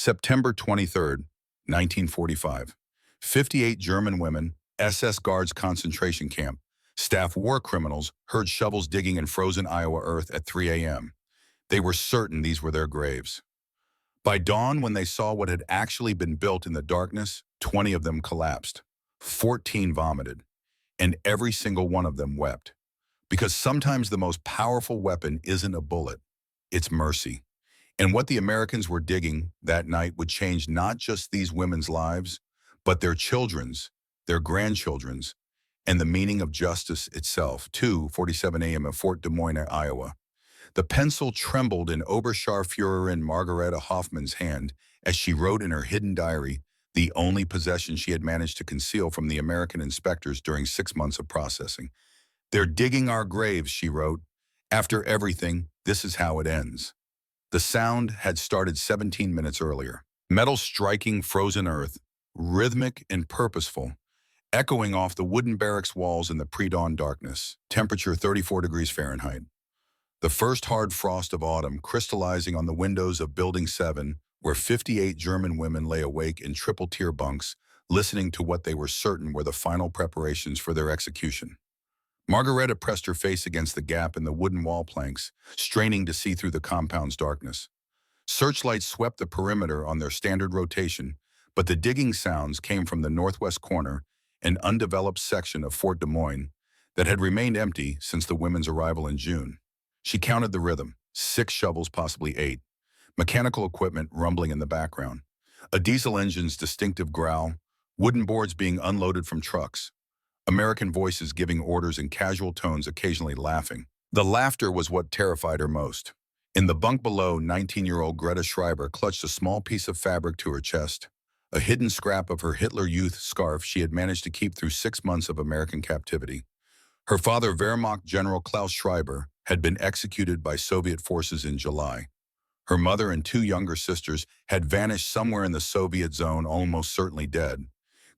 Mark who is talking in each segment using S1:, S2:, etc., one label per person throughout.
S1: September 23rd, 1945. 58 German women, SS Guards concentration camp. Staff war criminals heard shovels digging in frozen Iowa earth at 3 a.m. They were certain these were their graves. By dawn, when they saw what had actually been built in the darkness, 20 of them collapsed. 14 vomited. And every single one of them wept. Because sometimes the most powerful weapon isn't a bullet, it's mercy. And what the Americans were digging that night would change not just these women's lives, but their children's, their grandchildren's, and the meaning of justice itself. 2:47 a.m. at Fort Des Moines, Iowa. The pencil trembled in Oberscharführerin Margareta Hoffman's hand as she wrote in her hidden diary, the only possession she had managed to conceal from the American inspectors during 6 months of processing. "They're digging our graves," she wrote. "After everything, this is how it ends." The sound had started 17 minutes earlier. Metal striking frozen earth, rhythmic and purposeful, echoing off the wooden barracks walls in the pre-dawn darkness. Temperature 34 degrees Fahrenheit. The first hard frost of autumn crystallizing on the windows of Building 7, where 58 German women lay awake in triple-tier bunks, listening to what they were certain were the final preparations for their execution. Margareta pressed her face against the gap in the wooden wall planks, straining to see through the compound's darkness. Searchlights swept the perimeter on their standard rotation, but the digging sounds came from the northwest corner, an undeveloped section of Fort Des Moines that had remained empty since the women's arrival in June. She counted the rhythm, 6 shovels, possibly 8. Mechanical equipment rumbling in the background. A diesel engine's distinctive growl, wooden boards being unloaded from trucks. American voices giving orders in casual tones, occasionally laughing. The laughter was what terrified her most. In the bunk below, 19-year-old Greta Schreiber clutched a small piece of fabric to her chest, a hidden scrap of her Hitler Youth scarf she had managed to keep through 6 months of American captivity. Her father, Wehrmacht General Klaus Schreiber, had been executed by Soviet forces in July. Her mother and 2 younger sisters had vanished somewhere in the Soviet zone, almost certainly dead.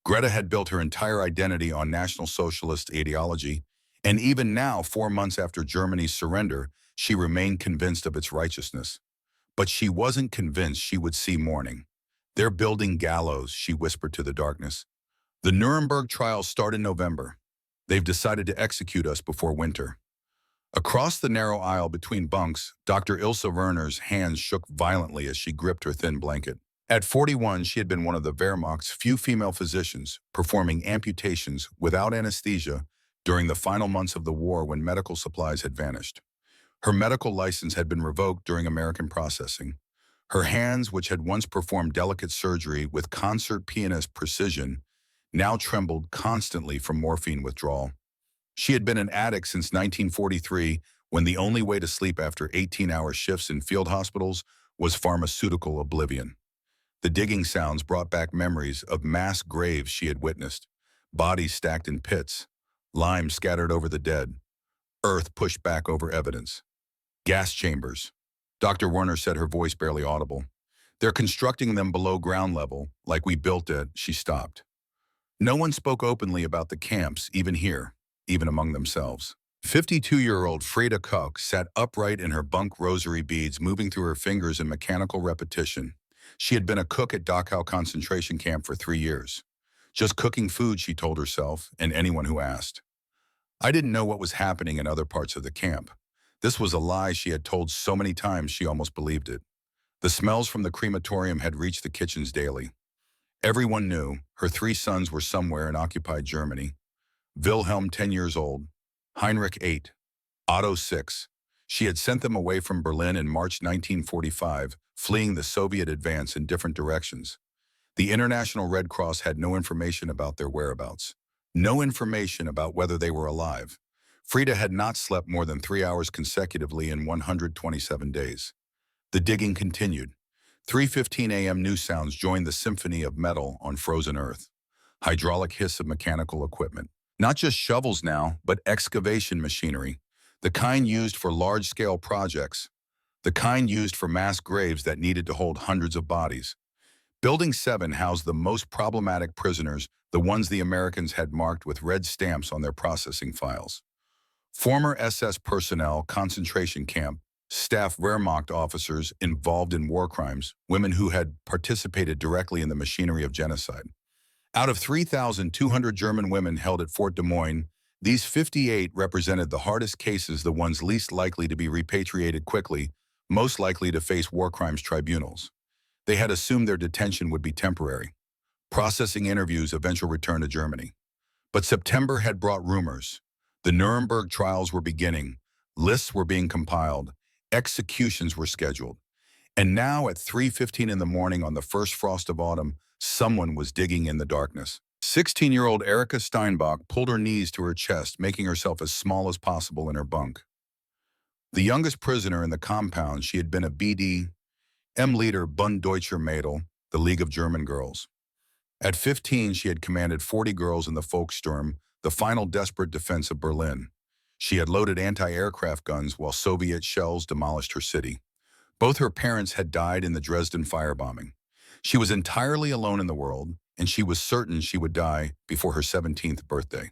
S1: Greta had built her entire identity on National Socialist ideology, and even now, 4 months after Germany's surrender, she remained convinced of its righteousness. But she wasn't convinced she would see morning. "They're building gallows," she whispered to the darkness. "The Nuremberg trials start in November. They've decided to execute us before winter." Across the narrow aisle between bunks, Dr. Ilse Werner's hands shook violently as she gripped her thin blanket. At 41, she had been one of the Wehrmacht's few female physicians performing amputations without anesthesia during the final months of the war when medical supplies had vanished. Her medical license had been revoked during American processing. Her hands, which had once performed delicate surgery with concert pianist precision, now trembled constantly from morphine withdrawal. She had been an addict since 1943, when the only way to sleep after 18-hour shifts in field hospitals was pharmaceutical oblivion. The digging sounds brought back memories of mass graves she had witnessed, bodies stacked in pits, lime scattered over the dead, earth pushed back over evidence. "Gas chambers," Dr. Werner said, her voice barely audible. "They're constructing them below ground level, like we built it." She stopped. No one spoke openly about the camps, even here, even among themselves. 52-year-old Frieda Koch sat upright in her bunk, rosary beads moving through her fingers in mechanical repetition. She had been a cook at Dachau concentration camp for 3 years. Just cooking food, she told herself, and anyone who asked. I didn't know what was happening in other parts of the camp. This was a lie she had told so many times she almost believed it. The smells from the crematorium had reached the kitchens daily. Everyone knew her 3 sons were somewhere in occupied Germany. Wilhelm, 10 years old, Heinrich, 8, Otto, 6. She had sent them away from Berlin in March 1945, fleeing the Soviet advance in different directions. The International Red Cross had no information about their whereabouts, no information about whether they were alive. Frieda had not slept more than 3 hours consecutively in 127 days. The digging continued. 3:15 a.m. new sounds joined the symphony of metal on frozen earth. Hydraulic hiss of mechanical equipment. Not just shovels now, but excavation machinery. The kind used for large-scale projects. The kind used for mass graves that needed to hold hundreds of bodies. Building 7 housed the most problematic prisoners, the ones the Americans had marked with red stamps on their processing files. Former SS personnel, concentration camp, staff Wehrmacht officers involved in war crimes, women who had participated directly in the machinery of genocide. Out of 3,200 German women held at Fort Des Moines, these 58 represented the hardest cases, the ones least likely to be repatriated quickly, most likely to face war crimes tribunals. They had assumed their detention would be temporary, processing interviews, eventual return to Germany. But September had brought rumors. The Nuremberg trials were beginning, lists were being compiled, executions were scheduled. And now at 3:15 in the morning on the first frost of autumn, someone was digging in the darkness. 16-year-old Erika Steinbach pulled her knees to her chest, making herself as small as possible in her bunk. The youngest prisoner in the compound, she had been a BD-M leader, Bund Deutscher Mädel, the League of German Girls. At 15, she had commanded 40 girls in the Volkssturm, the final desperate defense of Berlin. She had loaded anti-aircraft guns while Soviet shells demolished her city. Both her parents had died in the Dresden firebombing. She was entirely alone in the world, and she was certain she would die before her 17th birthday.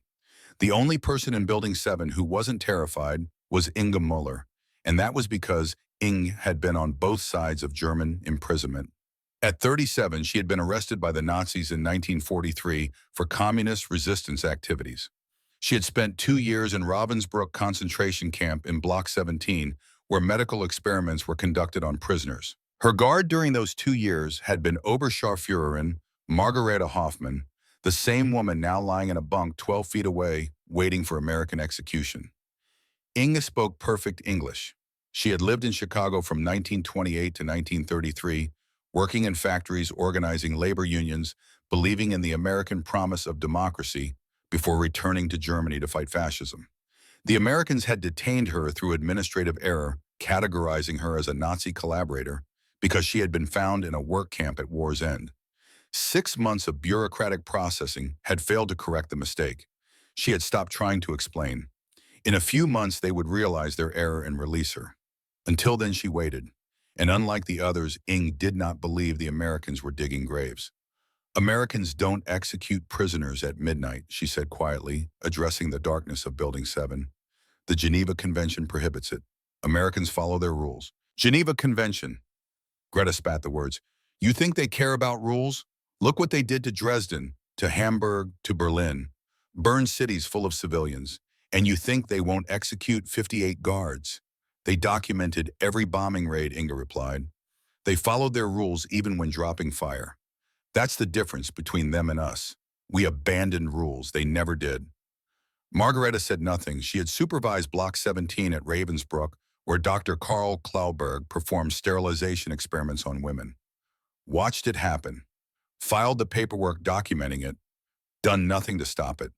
S1: The only person in Building 7 who wasn't terrified was Inge Müller, and that was because Inge had been on both sides of German imprisonment. At 37, she had been arrested by the Nazis in 1943 for communist resistance activities. She had spent 2 years in Ravensbrück concentration camp in Block 17, where medical experiments were conducted on prisoners. Her guard during those 2 years had been Oberscharführerin Margareta Hoffmann, the same woman now lying in a bunk 12 feet away, waiting for American execution. Inge spoke perfect English. She had lived in Chicago from 1928 to 1933, working in factories, organizing labor unions, believing in the American promise of democracy, before returning to Germany to fight fascism. The Americans had detained her through administrative error, categorizing her as a Nazi collaborator because she had been found in a work camp at war's end. 6 months of bureaucratic processing had failed to correct the mistake. She had stopped trying to explain. In a few months, they would realize their error and release her. Until then, she waited. And unlike the others, Inge did not believe the Americans were digging graves. "Americans don't execute prisoners at midnight," she said quietly, addressing the darkness of Building 7. "The Geneva Convention prohibits it. Americans follow their rules." "Geneva Convention." Greta spat the words. "You think they care about rules? Look what they did to Dresden, to Hamburg, to Berlin. Burned cities full of civilians. And you think they won't execute 58 guards? They documented every bombing raid," Inge replied. "They followed their rules even when dropping fire. That's the difference between them and us. We abandoned rules. They never did." Margareta said nothing. She had supervised Block 17 at Ravensbrück, where Dr. Karl Klauberg performed sterilization experiments on women. Watched it happen. Filed the paperwork documenting it. Done nothing to stop it.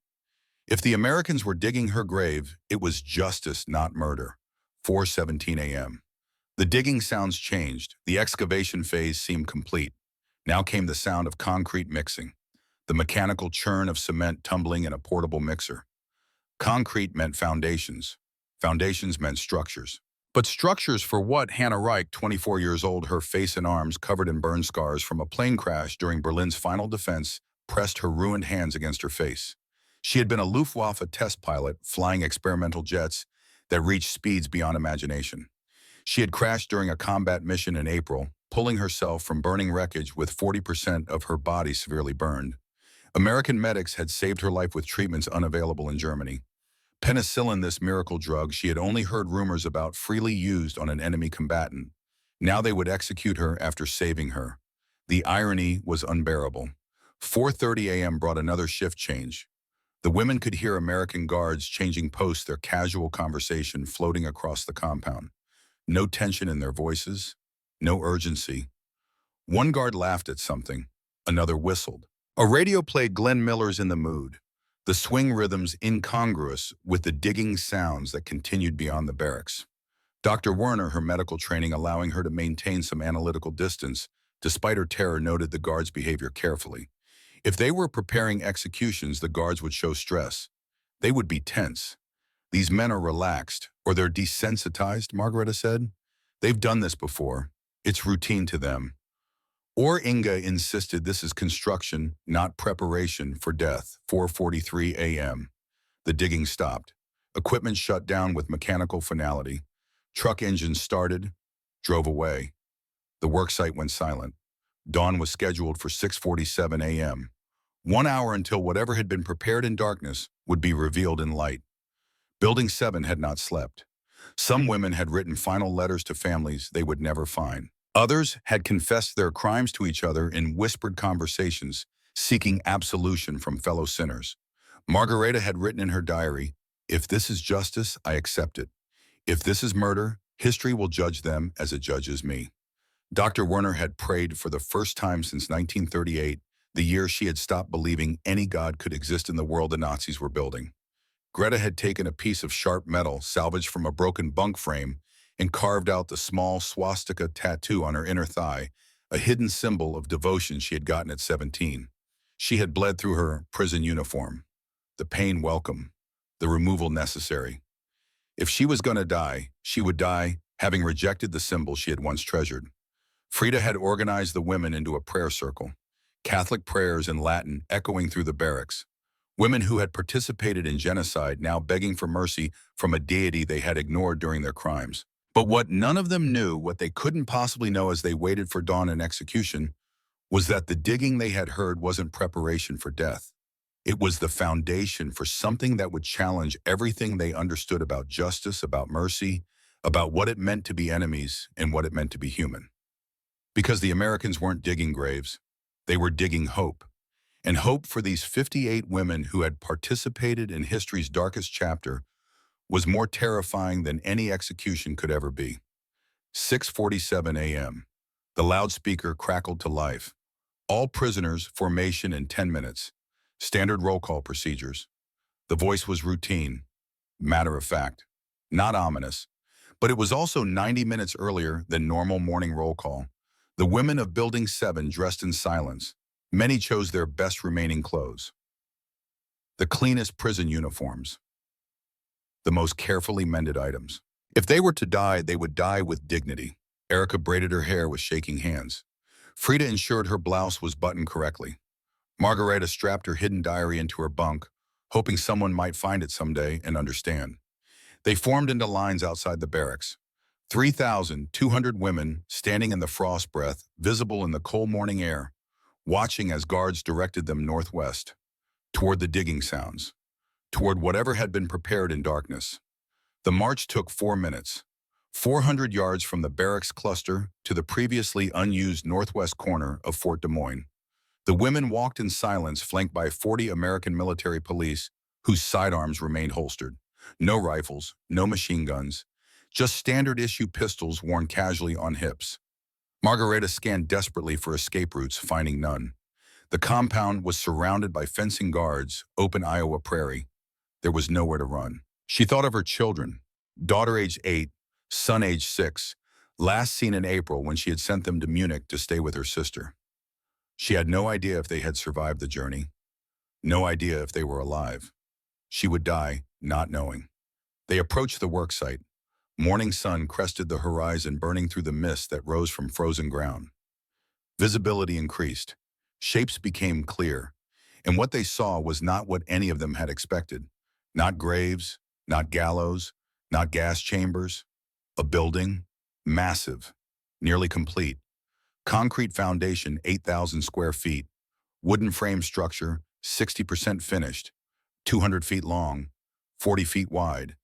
S1: If the Americans were digging her grave, it was justice, not murder. 4:17 a.m. The digging sounds changed. The excavation phase seemed complete. Now came the sound of concrete mixing, the mechanical churn of cement tumbling in a portable mixer. Concrete meant foundations. Foundations meant structures. But structures for what? Hannah Reich, 24 years old, her face and arms covered in burn scars from a plane crash during Berlin's final defense, pressed her ruined hands against her face. She had been a Luftwaffe test pilot, flying experimental jets that reached speeds beyond imagination. She had crashed during a combat mission in April, pulling herself from burning wreckage with 40% of her body severely burned. American medics had saved her life with treatments unavailable in Germany. Penicillin, this miracle drug she had only heard rumors about, freely used on an enemy combatant. Now they would execute her after saving her. The irony was unbearable. 4:30 a.m. brought another shift change. The women could hear American guards changing posts, their casual conversation floating across the compound. No tension in their voices, no urgency. One guard laughed at something, another whistled. A radio played Glenn Miller's "In the Mood," the swing rhythms incongruous with the digging sounds that continued beyond the barracks. Dr. Werner, her medical training allowing her to maintain some analytical distance, despite her terror, noted the guards' behavior carefully. If they were preparing executions, the guards would show stress. They would be tense. "These men are relaxed, or they're desensitized," Margareta said. "They've done this before. It's routine to them." Or Inge insisted this is construction, not preparation for death. 4:43 a.m. The digging stopped. Equipment shut down with mechanical finality. Truck engines started, drove away. The worksite went silent. Dawn was scheduled for 6:47 a.m., 1 hour until whatever had been prepared in darkness would be revealed in light. Building 7 had not slept. Some women had written final letters to families they would never find. Others had confessed their crimes to each other in whispered conversations, seeking absolution from fellow sinners. Margareta had written in her diary, "If this is justice, I accept it. If this is murder, history will judge them as it judges me." Dr. Werner had prayed for the first time since 1938, the year she had stopped believing any God could exist in the world the Nazis were building. Greta had taken a piece of sharp metal salvaged from a broken bunk frame and carved out the small swastika tattoo on her inner thigh, a hidden symbol of devotion she had gotten at 17. She had bled through her prison uniform. The pain welcome, the removal necessary. If she was going to die, she would die having rejected the symbol she had once treasured. Frida had organized the women into a prayer circle, Catholic prayers in Latin echoing through the barracks. Women who had participated in genocide now begging for mercy from a deity they had ignored during their crimes. But what none of them knew, what they couldn't possibly know as they waited for dawn and execution, was that the digging they had heard wasn't preparation for death. It was the foundation for something that would challenge everything they understood about justice, about mercy, about what it meant to be enemies and what it meant to be human. Because the Americans weren't digging graves, they were digging hope. And hope for these 58 women who had participated in history's darkest chapter was more terrifying than any execution could ever be. 6:47 a.m. The loudspeaker crackled to life. All prisoners, formation in 10 minutes. Standard roll call procedures. The voice was routine, matter of fact, not ominous, but it was also 90 minutes earlier than normal morning roll call. The women of Building 7 dressed in silence. Many chose their best remaining clothes. The cleanest prison uniforms. The most carefully mended items. If they were to die, they would die with dignity. Erica braided her hair with shaking hands. Frida ensured her blouse was buttoned correctly. Margareta strapped her hidden diary into her bunk, hoping someone might find it someday and understand. They formed into lines outside the barracks. 3,200 women standing in the frost breath, visible in the cold morning air, watching as guards directed them northwest, toward the digging sounds, toward whatever had been prepared in darkness. The march took 4 minutes, 400 yards from the barracks cluster to the previously unused northwest corner of Fort Des Moines. The women walked in silence, flanked by 40 American military police whose sidearms remained holstered. No rifles, no machine guns, just standard-issue pistols worn casually on hips. Margareta scanned desperately for escape routes, finding none. The compound was surrounded by fencing guards, open Iowa prairie. There was nowhere to run. She thought of her children, daughter age 8, son age 6, last seen in April when she had sent them to Munich to stay with her sister. She had no idea if they had survived the journey, no idea if they were alive. She would die, not knowing. They approached the worksite. Morning sun crested the horizon, burning through the mist that rose from frozen ground. Visibility increased. Shapes became clear. And what they saw was not what any of them had expected. Not graves, not gallows, not gas chambers. A building, massive, nearly complete. Concrete foundation, 8,000 square feet. Wooden frame structure, 60% finished. 200 feet long, 40 feet wide.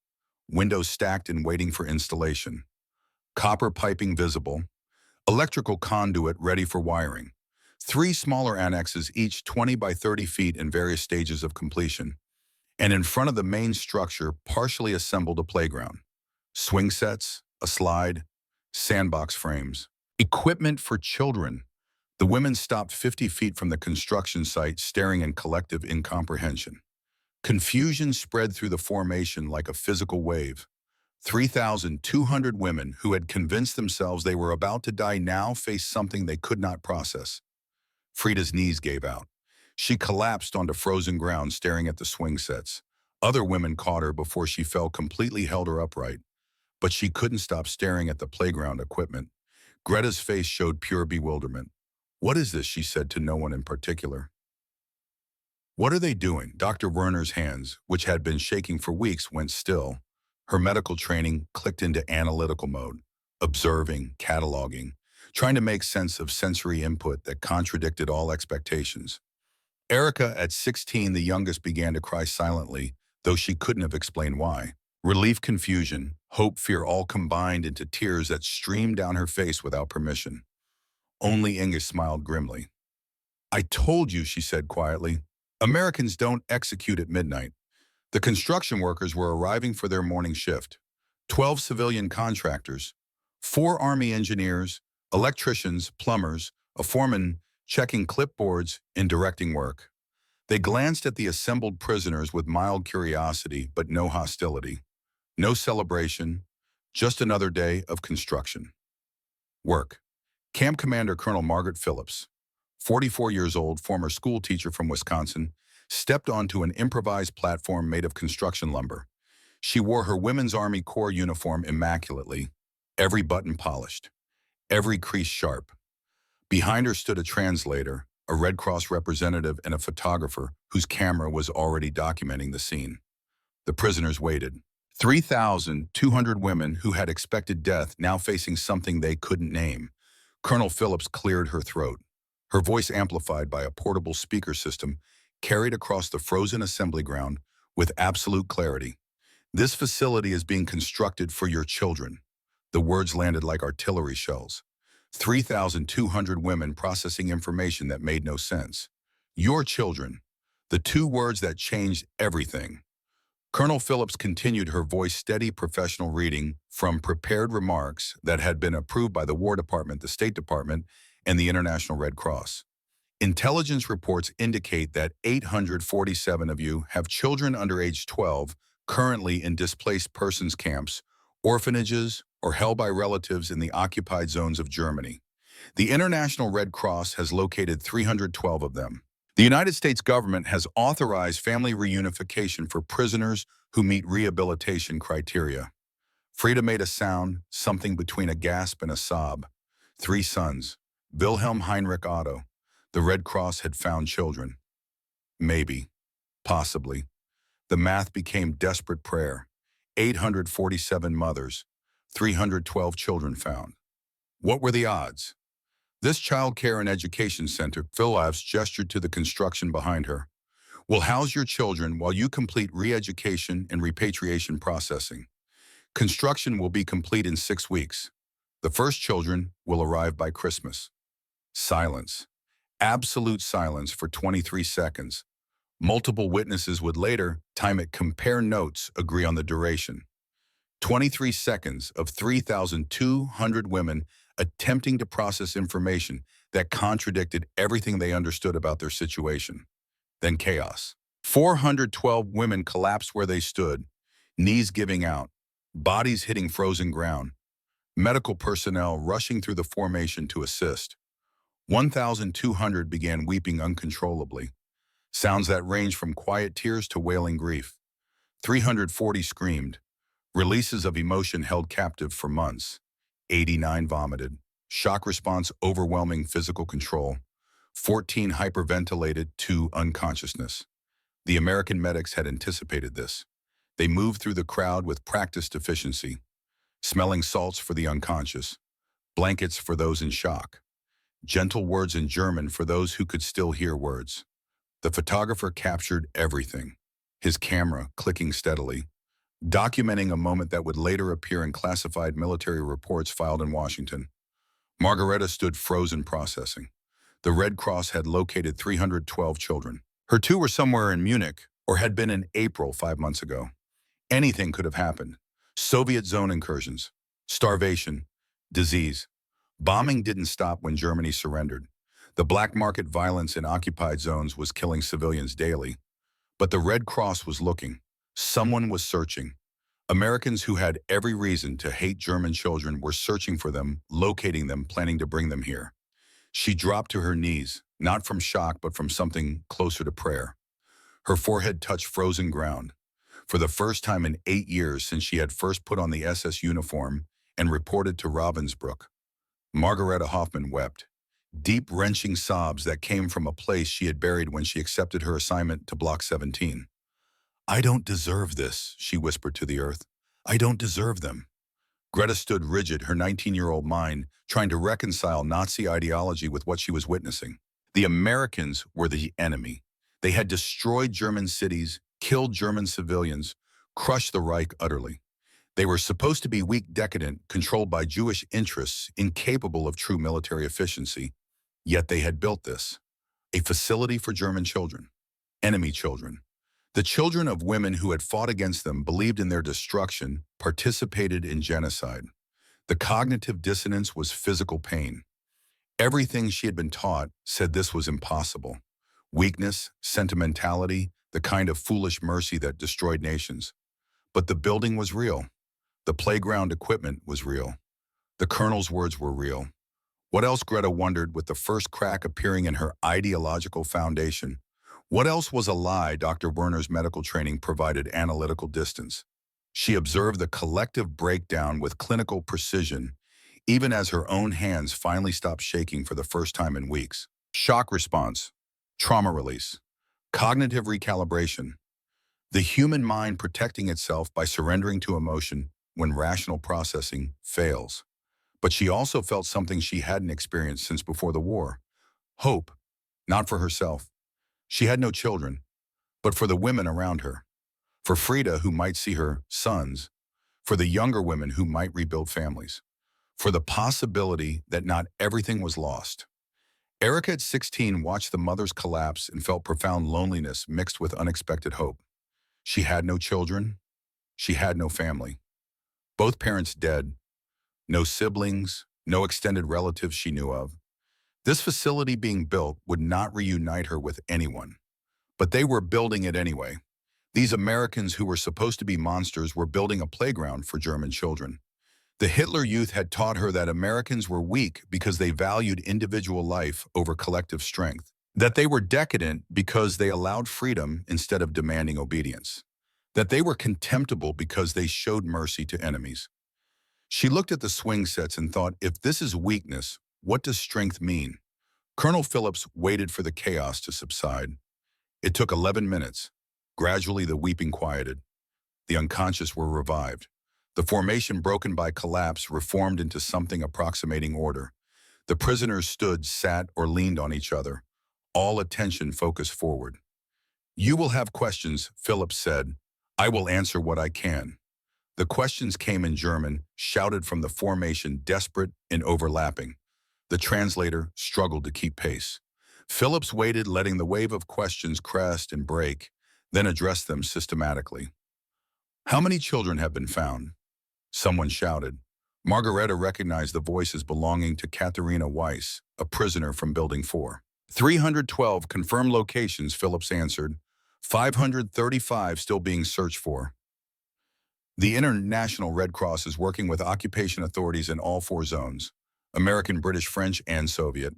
S1: Windows stacked and waiting for installation. Copper piping visible. Electrical conduit ready for wiring. 3 smaller annexes, each 20 by 30 feet in various stages of completion. And in front of the main structure, partially assembled a playground. Swing sets, a slide, sandbox frames. Equipment for children. The women stopped 50 feet from the construction site, staring in collective incomprehension. Confusion spread through the formation like a physical wave. 3,200 women who had convinced themselves they were about to die now faced something they could not process. Frida's knees gave out. She collapsed onto frozen ground, staring at the swing sets. Other women caught her before she fell, completely held her upright. But she couldn't stop staring at the playground equipment. Greta's face showed pure bewilderment. "What is this?" she said to no one in particular. "What are they doing?" Dr. Werner's hands, which had been shaking for weeks, went still. Her medical training clicked into analytical mode, observing, cataloging, trying to make sense of sensory input that contradicted all expectations. Erica, at 16, the youngest, began to cry silently, though she couldn't have explained why. Relief, confusion, hope, fear all combined into tears that streamed down her face without permission. Only Inga smiled grimly. "I told you," she said quietly. "Americans don't execute at midnight." The construction workers were arriving for their morning shift. 12 civilian contractors, 4 Army engineers, electricians, plumbers, a foreman checking clipboards and directing work. They glanced at the assembled prisoners with mild curiosity but no hostility. No celebration, just another day of construction. Work. Camp Commander Colonel Margaret Phillips, 44 years old, former school teacher from Wisconsin, stepped onto an improvised platform made of construction lumber. She wore her Women's Army Corps uniform immaculately, every button polished, every crease sharp. Behind her stood a translator, a Red Cross representative, and a photographer whose camera was already documenting the scene. The prisoners waited. 3,200 women who had expected death now facing something they couldn't name. Colonel Phillips cleared her throat, her voice amplified by a portable speaker system carried across the frozen assembly ground with absolute clarity. "This facility is being constructed for your children." The words landed like artillery shells. 3,200 women processing information that made no sense. Your children. The two words that changed everything. Colonel Phillips continued, her voice steady, professional, reading from prepared remarks that had been approved by the War Department, the State Department, and the International Red Cross. "Intelligence reports indicate that 847 of you have children under age 12 currently in displaced persons camps, orphanages, or held by relatives in the occupied zones of Germany. The International Red Cross has located 312 of them. The United States government has authorized family reunification for prisoners who meet rehabilitation criteria." Frida made a sound, something between a gasp and a sob. 3 sons. Wilhelm, Heinrich, Otto. The Red Cross had found children. Maybe. Possibly. The math became desperate prayer. 847 mothers. 312 children found. What were the odds? "This child care and education center," Phillips gestured to the construction behind her, "will house your children while you complete re-education and repatriation processing. Construction will be complete in 6 weeks. The first children will arrive by Christmas." Silence. Absolute silence for 23 seconds. Multiple witnesses would later time it, compare notes, agree on the duration. 23 seconds of 3,200 women attempting to process information that contradicted everything they understood about their situation. Then chaos. 412 women collapsed where they stood, knees giving out, bodies hitting frozen ground. Medical personnel rushing through the formation to assist. 1,200 began weeping uncontrollably, sounds that ranged from quiet tears to wailing grief. 340 screamed, releases of emotion held captive for months. 89 vomited, shock response overwhelming physical control. 14 hyperventilated to unconsciousness. The American medics had anticipated this. They moved through the crowd with practiced efficiency, smelling salts for the unconscious, blankets for those in shock, gentle words in German for those who could still hear words. The photographer captured everything, his camera clicking steadily, documenting a moment that would later appear in classified military reports filed in Washington. Margareta stood frozen, processing. The Red Cross had located 312 children. Her 2 were somewhere in Munich, or had been in April 5 months ago. Anything could have happened. Soviet zone incursions, starvation, disease. Bombing didn't stop when Germany surrendered. The black market violence in occupied zones was killing civilians daily. But the Red Cross was looking. Someone was searching. Americans who had every reason to hate German children were searching for them, locating them, planning to bring them here. She dropped to her knees, not from shock, but from something closer to prayer. Her forehead touched frozen ground. For the first time in 8 years since she had first put on the SS uniform and reported to Ravensbrück, Margareta Hoffman wept, deep, wrenching sobs that came from a place she had buried when she accepted her assignment to Block 17. "I don't deserve this," she whispered to the earth. I don't deserve them. Greta stood rigid, her 19-year-old mind trying to reconcile Nazi ideology with what she was witnessing. The Americans were the enemy. They had destroyed German cities, killed German civilians, crushed the Reich utterly. They were supposed to be weak, decadent, controlled by Jewish interests, incapable of true military efficiency. Yet they had built this, a facility for German children, enemy children. The children of women who had fought against them, believed in their destruction, participated in genocide. The cognitive dissonance was physical pain. Everything she had been taught said this was impossible. Weakness, sentimentality, the kind of foolish mercy that destroyed nations. But the building was real. The playground equipment was real. The colonel's words were real. What else, Greta wondered, with the first crack appearing in her ideological foundation? What else was a lie? Dr. Werner's medical training provided analytical distance. She observed the collective breakdown with clinical precision, even as her own hands finally stopped shaking for the first time in weeks. Shock response, trauma release, cognitive recalibration, the human mind protecting itself by surrendering to emotion when rational processing fails. But she also felt something she hadn't experienced since before the war. Hope, not for herself. She had no children, but for the women around her. For Frida, who might see her sons. For the younger women who might rebuild families. For the possibility that not everything was lost. Erica at 16 watched the mothers collapse and felt profound loneliness mixed with unexpected hope. She had no children. She had no family. Both parents dead. No siblings, no extended relatives she knew of. This facility being built would not reunite her with anyone. But they were building it anyway. These Americans who were supposed to be monsters were building a playground for German children. The Hitler Youth had taught her that Americans were weak because they valued individual life over collective strength. That they were decadent because they allowed freedom instead of demanding obedience. That they were contemptible because they showed mercy to enemies. She looked at the swing sets and thought, if this is weakness, what does strength mean? Colonel Phillips waited for the chaos to subside. It took 11 minutes. Gradually, the weeping quieted. The unconscious were revived. The formation, broken by collapse, reformed into something approximating order. The prisoners stood, sat, or leaned on each other. All attention focused forward. You will have questions, Phillips said. I will answer what I can. The questions came in German, shouted from the formation, desperate and overlapping. The translator struggled to keep pace. Phillips waited, letting the wave of questions crest and break, then addressed them systematically. How many children have been found? Someone shouted. Margareta recognized the voice as belonging to Katharina Weiss, a prisoner from Building 4. 312 confirmed locations, Phillips answered. 535 still being searched for. The International Red Cross is working with occupation authorities in all 4 zones, American, British, French, and Soviet.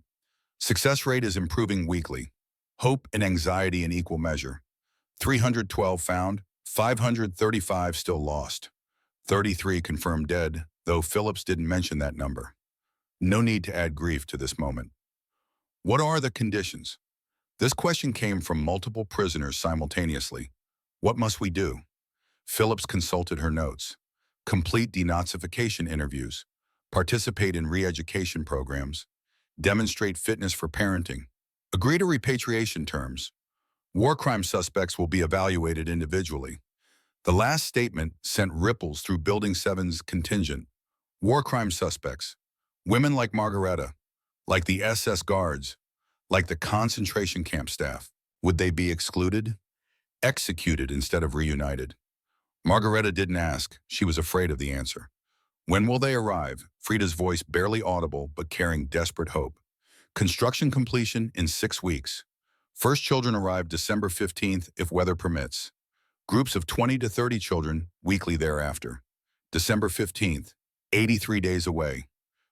S1: Success rate is improving weekly. Hope and anxiety in equal measure. 312 found, 535 still lost. 33 confirmed dead, though Phillips didn't mention that number. No need to add grief to this moment. What are the conditions? This question came from multiple prisoners simultaneously. What must we do? Phillips consulted her notes. Complete denazification interviews. Participate in re-education programs. Demonstrate fitness for parenting. Agree to repatriation terms. War crime suspects will be evaluated individually. The last statement sent ripples through Building 7's contingent. War crime suspects. Women like Margareta. Like the SS guards. Like the concentration camp staff. Would they be excluded? Executed instead of reunited. Margareta didn't ask. She was afraid of the answer. When will they arrive? Frida's voice barely audible but carrying desperate hope. Construction completion in 6 weeks. First children arrive December 15th if weather permits. Groups of 20 to 30 children weekly thereafter. December 15th, 83 days away.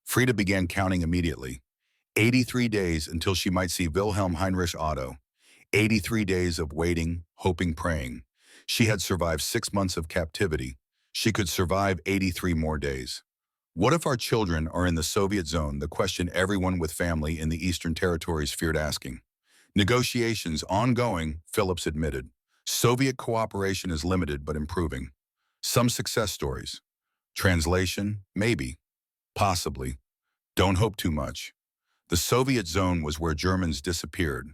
S1: Frida began counting immediately. 83 days until she might see Wilhelm Heinrich Otto. 83 days of waiting, hoping, praying. She had survived 6 months of captivity. She could survive 83 more days. What if our children are in the Soviet zone? The question everyone with family in the Eastern Territories feared asking. Negotiations ongoing, Phillips admitted. Soviet cooperation is limited but improving. Some success stories. Translation, maybe, possibly. Don't hope too much. The Soviet zone was where Germans disappeared,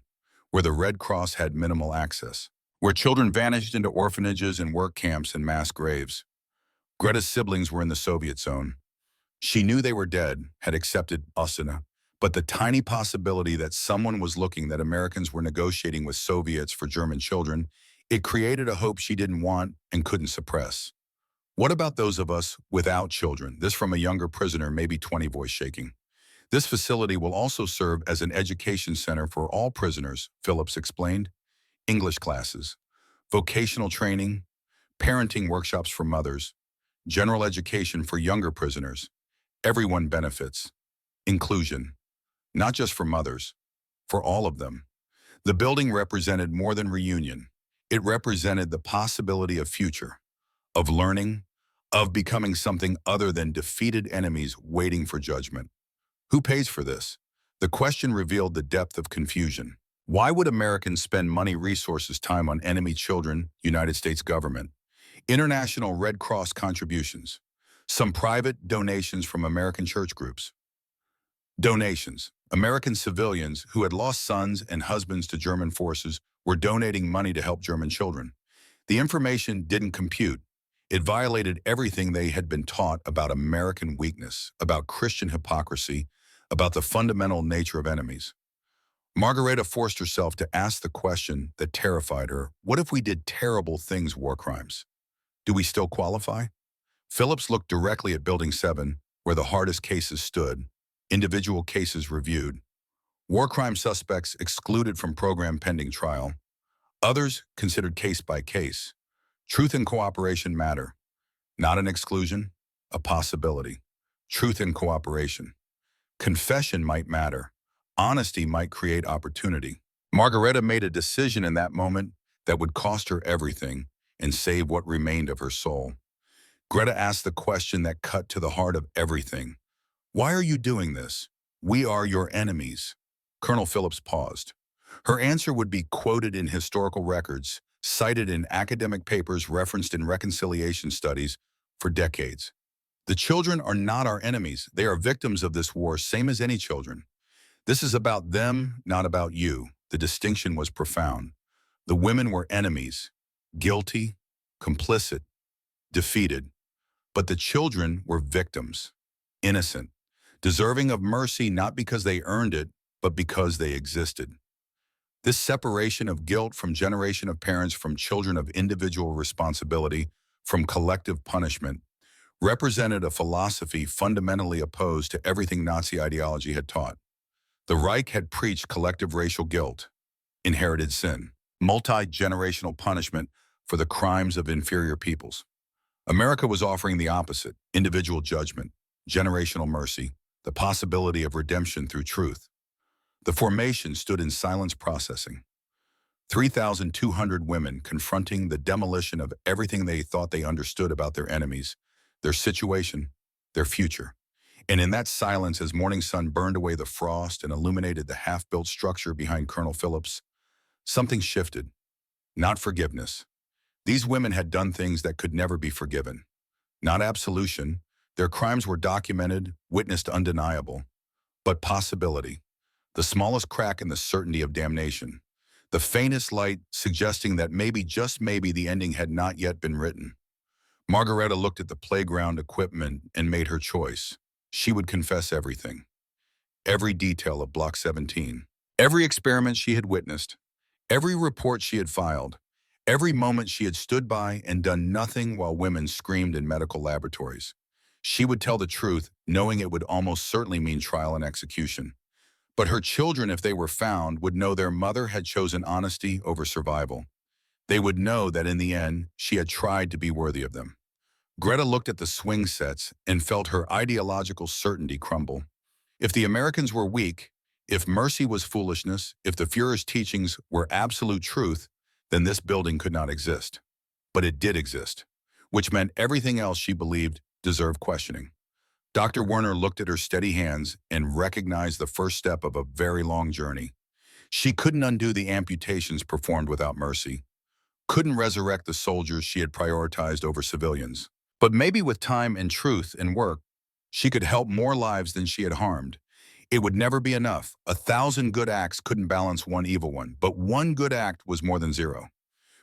S1: where the Red Cross had minimal access, where children vanished into orphanages and work camps and mass graves. Greta's siblings were in the Soviet zone. She knew they were dead, had accepted Asana, but the tiny possibility that someone was looking, that Americans were negotiating with Soviets for German children, it created a hope she didn't want and couldn't suppress. What about those of us without children? This from a younger prisoner, maybe 20, voice shaking. This facility will also serve as an education center for all prisoners, Phillips explained. English classes, vocational training, parenting workshops for mothers, general education for younger prisoners. Everyone benefits. Inclusion, not just for mothers, for all of them. The building represented more than reunion. It represented the possibility of future, of learning, of becoming something other than defeated enemies waiting for judgment. Who pays for this? The question revealed the depth of confusion. Why would Americans spend money, resources, time on enemy children? United States government. International Red Cross contributions. Some private donations from American church groups. Donations. American civilians who had lost sons and husbands to German forces were donating money to help German children. The information didn't compute. It violated everything they had been taught about American weakness, about Christian hypocrisy, about the fundamental nature of enemies. Margareta forced herself to ask the question that terrified her: what if we did terrible things, war crimes? Do we still qualify? Phillips looked directly at Building 7, where the hardest cases stood, individual cases reviewed, war crime suspects excluded from program pending trial, others considered case by case. Truth and cooperation matter. Not an exclusion, a possibility. Truth and cooperation. Confession might matter. Honesty might create opportunity. Margareta made a decision in that moment that would cost her everything and save what remained of her soul. Greta asked the question that cut to the heart of everything. Why are you doing this? We are your enemies. Colonel Phillips paused. Her answer would be quoted in historical records, cited in academic papers, referenced in reconciliation studies for decades. The children are not our enemies. They are victims of this war, same as any children. This is about them, not about you. The distinction was profound. The women were enemies, guilty, complicit, defeated. But the children were victims, innocent, deserving of mercy not because they earned it, but because they existed. This separation of guilt from generation of parents, from children, of individual responsibility, from collective punishment, represented a philosophy fundamentally opposed to everything Nazi ideology had taught. The Reich had preached collective racial guilt, inherited sin, multi-generational punishment for the crimes of inferior peoples. America was offering the opposite: individual judgment, generational mercy, the possibility of redemption through truth. The formation stood in silence, processing. 3,200 women confronting the demolition of everything they thought they understood about their enemies, their situation, their future. And in that silence, as morning sun burned away the frost and illuminated the half-built structure behind Colonel Phillips, something shifted. Not forgiveness. These women had done things that could never be forgiven. Not absolution. Their crimes were documented, witnessed, undeniable. But possibility. The smallest crack in the certainty of damnation. The faintest light suggesting that maybe, just maybe, the ending had not yet been written. Margareta looked at the playground equipment and made her choice. She would confess everything. Every detail of Block 17. Every experiment she had witnessed. Every report she had filed. Every moment she had stood by and done nothing while women screamed in medical laboratories. She would tell the truth, knowing it would almost certainly mean trial and execution. But her children, if they were found, would know their mother had chosen honesty over survival. They would know that in the end, she had tried to be worthy of them. Greta looked at the swing sets and felt her ideological certainty crumble. If the Americans were weak, if mercy was foolishness, if the Führer's teachings were absolute truth, then this building could not exist. But it did exist, which meant everything else she believed deserved questioning. Dr. Werner looked at her steady hands and recognized the first step of a very long journey. She couldn't undo the amputations performed without mercy. couldn't resurrect the soldiers she had prioritized over civilians. But maybe with time and truth and work, she could help more lives than she had harmed. It would never be enough. 1,000 good acts couldn't balance one evil one, but one good act was more than zero.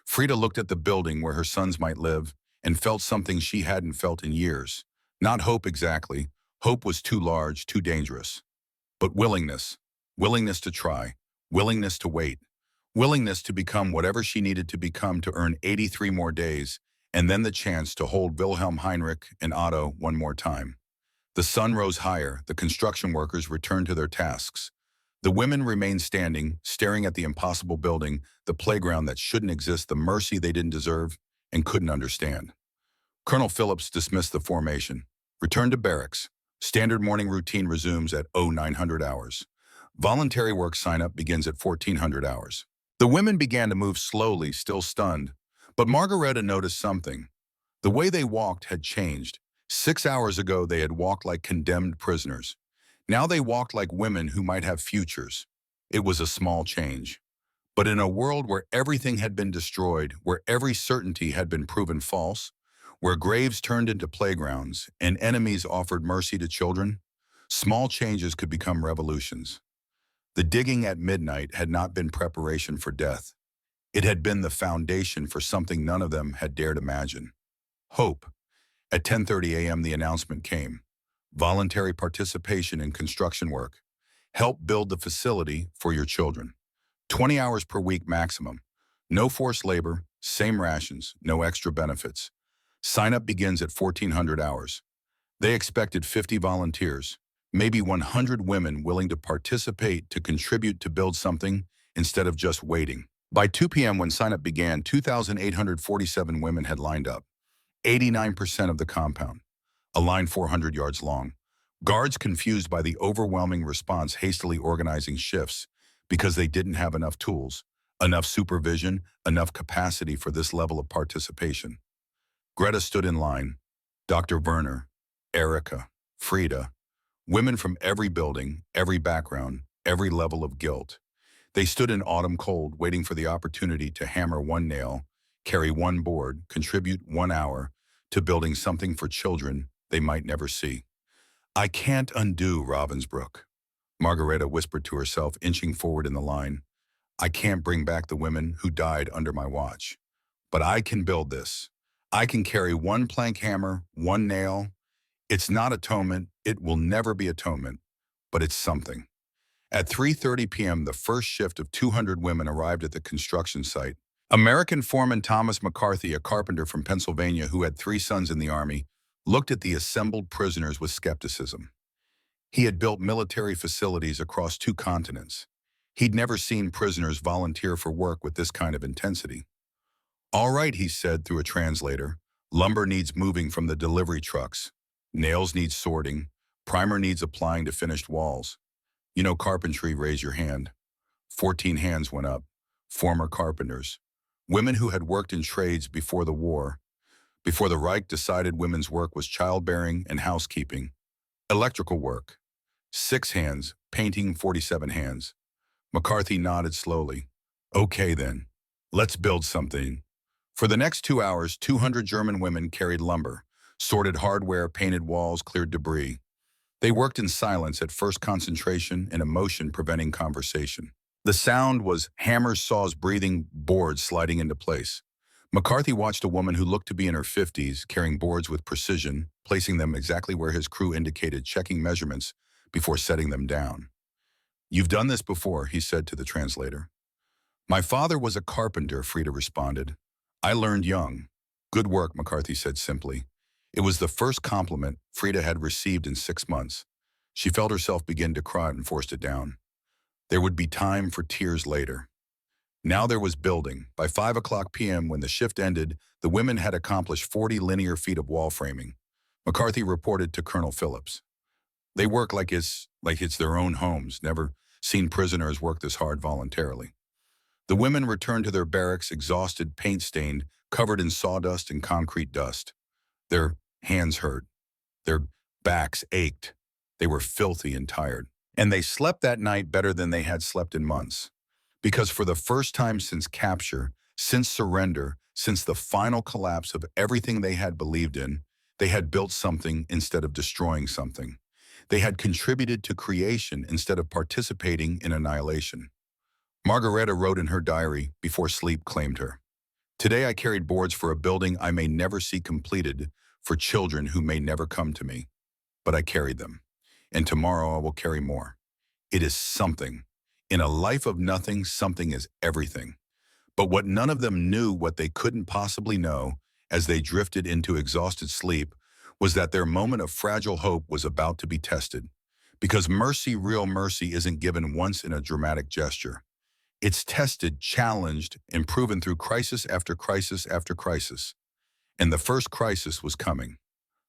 S1: Frida looked at the building where her sons might live and felt something she hadn't felt in years. Not hope exactly. Hope was too large, too dangerous. But willingness. Willingness to try. Willingness to wait. Willingness to become whatever she needed to become to earn 83 more days, and then the chance to hold Wilhelm Heinrich and Otto one more time. The sun rose higher, the construction workers returned to their tasks. The women remained standing, staring at the impossible building, the playground that shouldn't exist, the mercy they didn't deserve and couldn't understand. Colonel Phillips dismissed the formation. Returned to barracks. Standard morning routine resumes at 0900 hours. Voluntary work sign-up begins at 1400 hours. The women began to move slowly, still stunned. But Margareta noticed something. The way they walked had changed. 6 hours ago, they had walked like condemned prisoners. Now they walked like women who might have futures. It was a small change. But in a world where everything had been destroyed, where every certainty had been proven false, where graves turned into playgrounds and enemies offered mercy to children, small changes could become revolutions. The digging at midnight had not been preparation for death. It had been the foundation for something none of them had dared imagine. Hope. At 10:30 a.m. the announcement came. Voluntary participation in construction work. Help build the facility for your children. 20 hours per week maximum. No forced labor, same rations, no extra benefits. Sign-up begins at 1400 hours. They expected 50 volunteers, maybe 100 women willing to participate, to contribute, to build something instead of just waiting. By 2 p.m. when sign-up began, 2,847 women had lined up. 89% of the compound. A line 400 yards long. Guards, confused by the overwhelming response, hastily organizing shifts because they didn't have enough tools, enough supervision, enough capacity for this level of participation. Greta stood in line. Dr. Werner, Erica, Frida, women from every building, every background, every level of guilt. They stood in autumn cold, waiting for the opportunity to hammer one nail, carry one board, contribute 1 hour to building something for children they might never see. I can't undo Ravensbrück, Margareta whispered to herself, inching forward in the line. I can't bring back the women who died under my watch. But I can build this. I can carry one plank hammer, one nail. It's not atonement. It will never be atonement, but it's something. At 3:30 p.m., the first shift of 200 women arrived at the construction site. American foreman Thomas McCarthy, a carpenter from Pennsylvania who had 3 sons in the Army, looked at the assembled prisoners with skepticism. He had built military facilities across 2 continents. He'd never seen prisoners volunteer for work with this kind of intensity. All right, he said through a translator, lumber needs moving from the delivery trucks. Nails need sorting. Primer needs applying to finished walls. You know carpentry, raise your hand. 14 hands went up. Former carpenters. Women who had worked in trades before the war. Before the Reich decided women's work was childbearing and housekeeping. Electrical work. 6 hands. Painting, 47 hands. McCarthy nodded slowly. Okay then. Let's build something. For the next 2 hours, 200 German women carried lumber, sorted hardware, painted walls, cleared debris. They worked in silence, at first concentration and emotion preventing conversation. The sound was hammers, saws, breathing, boards sliding into place. McCarthy watched a woman who looked to be in her 50s, carrying boards with precision, placing them exactly where his crew indicated, checking measurements before setting them down. You've done this before, he said to the translator. My father was a carpenter, Frida responded. I learned young. Good work, McCarthy said simply. It was the first compliment Frida had received in 6 months. She felt herself begin to cry and forced it down. There would be time for tears later. Now there was building. By 5 o'clock p.m., when the shift ended, the women had accomplished 40 linear feet of wall framing. McCarthy reported to Colonel Phillips. They work like it's their own homes, never seen prisoners work this hard voluntarily. The women returned to their barracks, exhausted, paint-stained, covered in sawdust and concrete dust. Their hands hurt. Their backs ached. They were filthy and tired. And they slept that night better than they had slept in months. Because for the first time since capture, Since surrender, since the final collapse of everything they had believed in, they had built something instead of destroying something. They had contributed to creation instead of participating in annihilation. Margareta wrote in her diary before sleep claimed her. Today I carried boards for a building I may never see completed, for children who may never come to me. But I carried them. And tomorrow I will carry more. It is something. In a life of nothing, something is everything. But what none of them knew, what they couldn't possibly know, as they drifted into exhausted sleep, was that their moment of fragile hope was about to be tested. Because mercy, real mercy, isn't given once in a dramatic gesture. It's tested, challenged, and proven through crisis after crisis after crisis. And the first crisis was coming.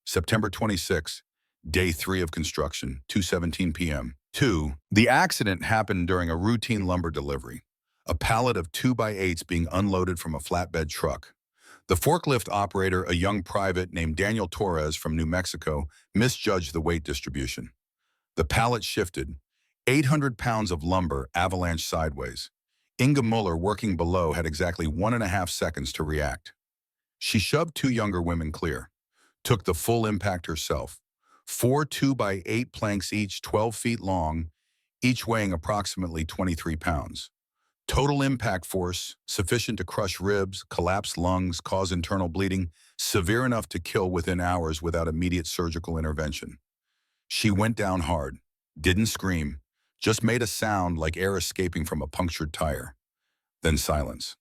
S1: September 26, day 3 of construction, 2:17 p.m. 2. The accident happened during a routine lumber delivery. A pallet of 2x8s being unloaded from a flatbed truck. The forklift operator, a young private named Daniel Torres from New Mexico, misjudged the weight distribution. The pallet shifted. 800 pounds of lumber avalanched sideways. Inga Muller, working below, had exactly 1.5 seconds to react. She shoved 2 younger women clear, took the full impact herself. 4 2x8 planks, each 12 feet long, each weighing approximately 23 pounds. Total impact force, sufficient to crush ribs, collapse lungs, cause internal bleeding, severe enough to kill within hours without immediate surgical intervention. She went down hard, didn't scream, just made a sound like air escaping from a punctured tire. Then silence.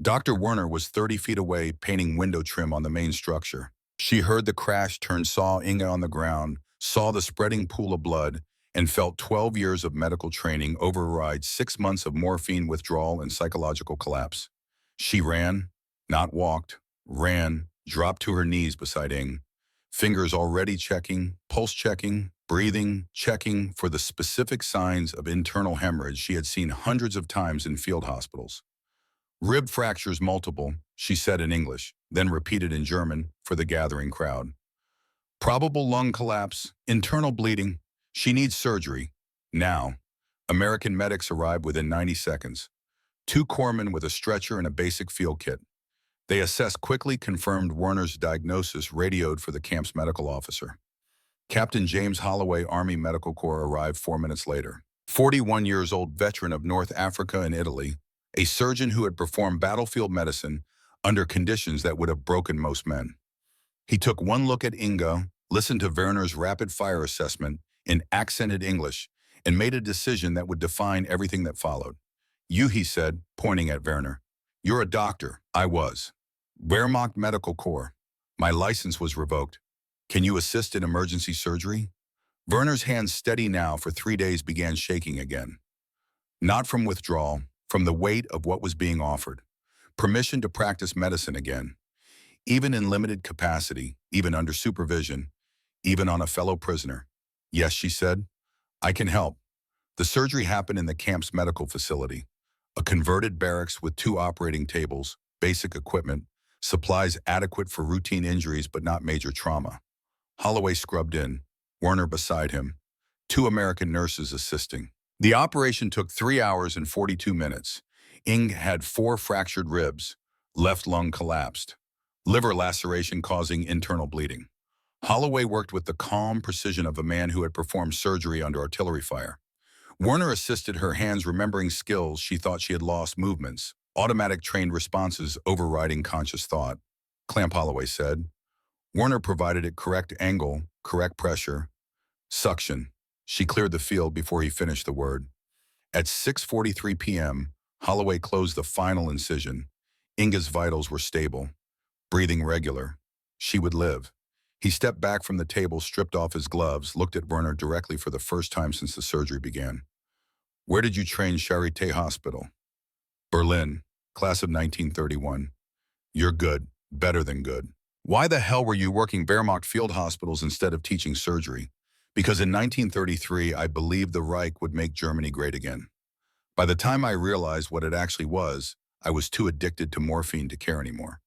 S1: Dr. Werner was 30 feet away painting window trim on the main structure. She heard the crash, saw Inga on the ground, saw the spreading pool of blood, and felt 12 years of medical training override 6 months of morphine withdrawal and psychological collapse. She ran, not walked, ran, dropped to her knees beside Ing, fingers already checking, pulse checking, breathing, checking for the specific signs of internal hemorrhage she had seen hundreds of times in field hospitals. Rib fractures multiple, she said in English, then repeated in German for the gathering crowd. Probable lung collapse, internal bleeding. She needs surgery. Now. American medics arrived within 90 seconds. 2 corpsmen with a stretcher and a basic field kit. They assessed, quickly confirmed Werner's diagnosis, radioed for the camp's medical officer. Captain James Holloway, Army Medical Corps, arrived 4 minutes later. 41 years old veteran of North Africa and Italy, a surgeon who had performed battlefield medicine under conditions that would have broken most men. He took one look at Inga, listened to Werner's rapid-fire assessment in accented English, and made a decision that would define everything that followed. You, he said, pointing at Werner. You're a doctor. I was. Wehrmacht Medical Corps. My license was revoked. Can you assist in emergency surgery? Werner's hands, steady now for 3 days, began shaking again. Not from withdrawal, from the weight of what was being offered. Permission to practice medicine again. Even in limited capacity, even under supervision, even on a fellow prisoner. Yes, she said, I can help. The surgery happened in the camp's medical facility, a converted barracks with 2 operating tables, basic equipment, supplies adequate for routine injuries but not major trauma. Holloway scrubbed in, Werner beside him, 2 American nurses assisting. The operation took 3 hours and 42 minutes. Ing had 4 fractured ribs, left lung collapsed, liver laceration causing internal bleeding. Holloway worked with the calm precision of a man who had performed surgery under artillery fire. Werner assisted her, hands remembering skills she thought she had lost, movements, automatic trained responses overriding conscious thought. Clamp, Holloway said. Werner provided it, correct angle, correct pressure. Suction. She cleared the field before he finished the word. At 6:43 p.m., Holloway closed the final incision. Inga's vitals were stable, breathing regular. She would live. He stepped back from the table, stripped off his gloves, looked at Werner directly for the first time since the surgery began. Where did you train? Charité Hospital. Berlin, class of 1931. You're good, better than good. Why the hell were you working Wehrmacht field hospitals instead of teaching surgery? Because in 1933, I believed the Reich would make Germany great again. By the time I realized what it actually was, I was too addicted to morphine to care anymore.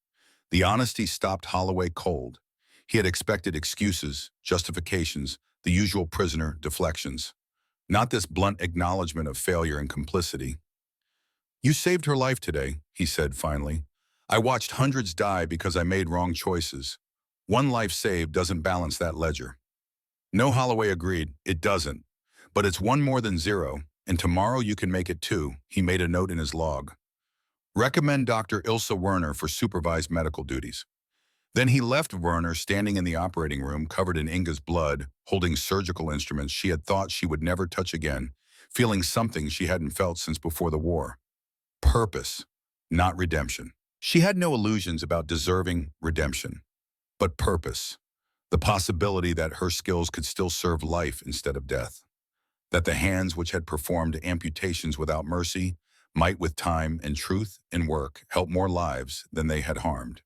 S1: The honesty stopped Holloway cold. He had expected excuses, justifications, the usual prisoner deflections. Not this blunt acknowledgement of failure and complicity. "You saved her life today," he said finally. "I watched hundreds die because I made wrong choices. One life saved doesn't balance that ledger." No, Holloway agreed, it doesn't. But it's one more than zero, and tomorrow you can make it two, he made a note in his log. Recommend Dr. Ilse Werner for supervised medical duties. Then he left Werner standing in the operating room covered in Inga's blood, holding surgical instruments she had thought she would never touch again, feeling something she hadn't felt since before the war. Purpose, not redemption. She had no illusions about deserving redemption, but purpose. The possibility that her skills could still serve life instead of death. That the hands which had performed amputations without mercy might with time and truth and work help more lives than they had harmed.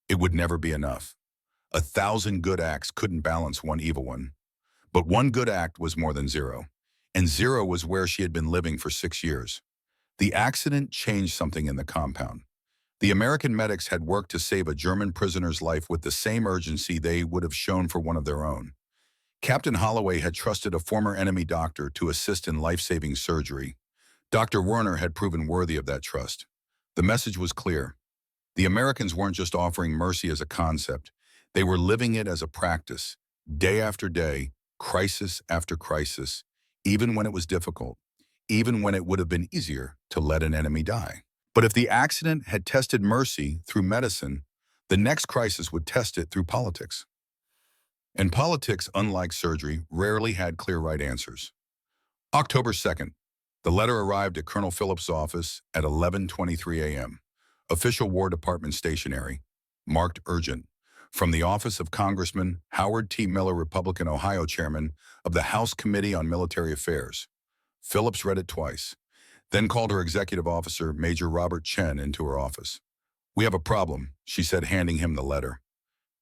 S1: It would never be enough. 1,000 good acts couldn't balance one evil one. But one good act was more than zero. And zero was where she had been living for 6 years. The accident changed something in the compound. The American medics had worked to save a German prisoner's life with the same urgency they would have shown for one of their own. Captain Holloway had trusted a former enemy doctor to assist in life-saving surgery. Dr. Werner had proven worthy of that trust. The message was clear. The Americans weren't just offering mercy as a concept. They were living it as a practice, day after day, crisis after crisis, even when it was difficult, even when it would have been easier to let an enemy die. But if the accident had tested mercy through medicine, the next crisis would test it through politics. And politics, unlike surgery, rarely had clear right answers. October 2nd, the letter arrived at Colonel Phillips' office at 11:23 a.m. Official War Department stationery, marked urgent, from the office of Congressman Howard T. Miller, Republican Ohio Chairman of the House Committee on Military Affairs. Phillips read it twice, then called her executive officer, Major Robert Chen, into her office. "We have a problem," she said, handing him the letter.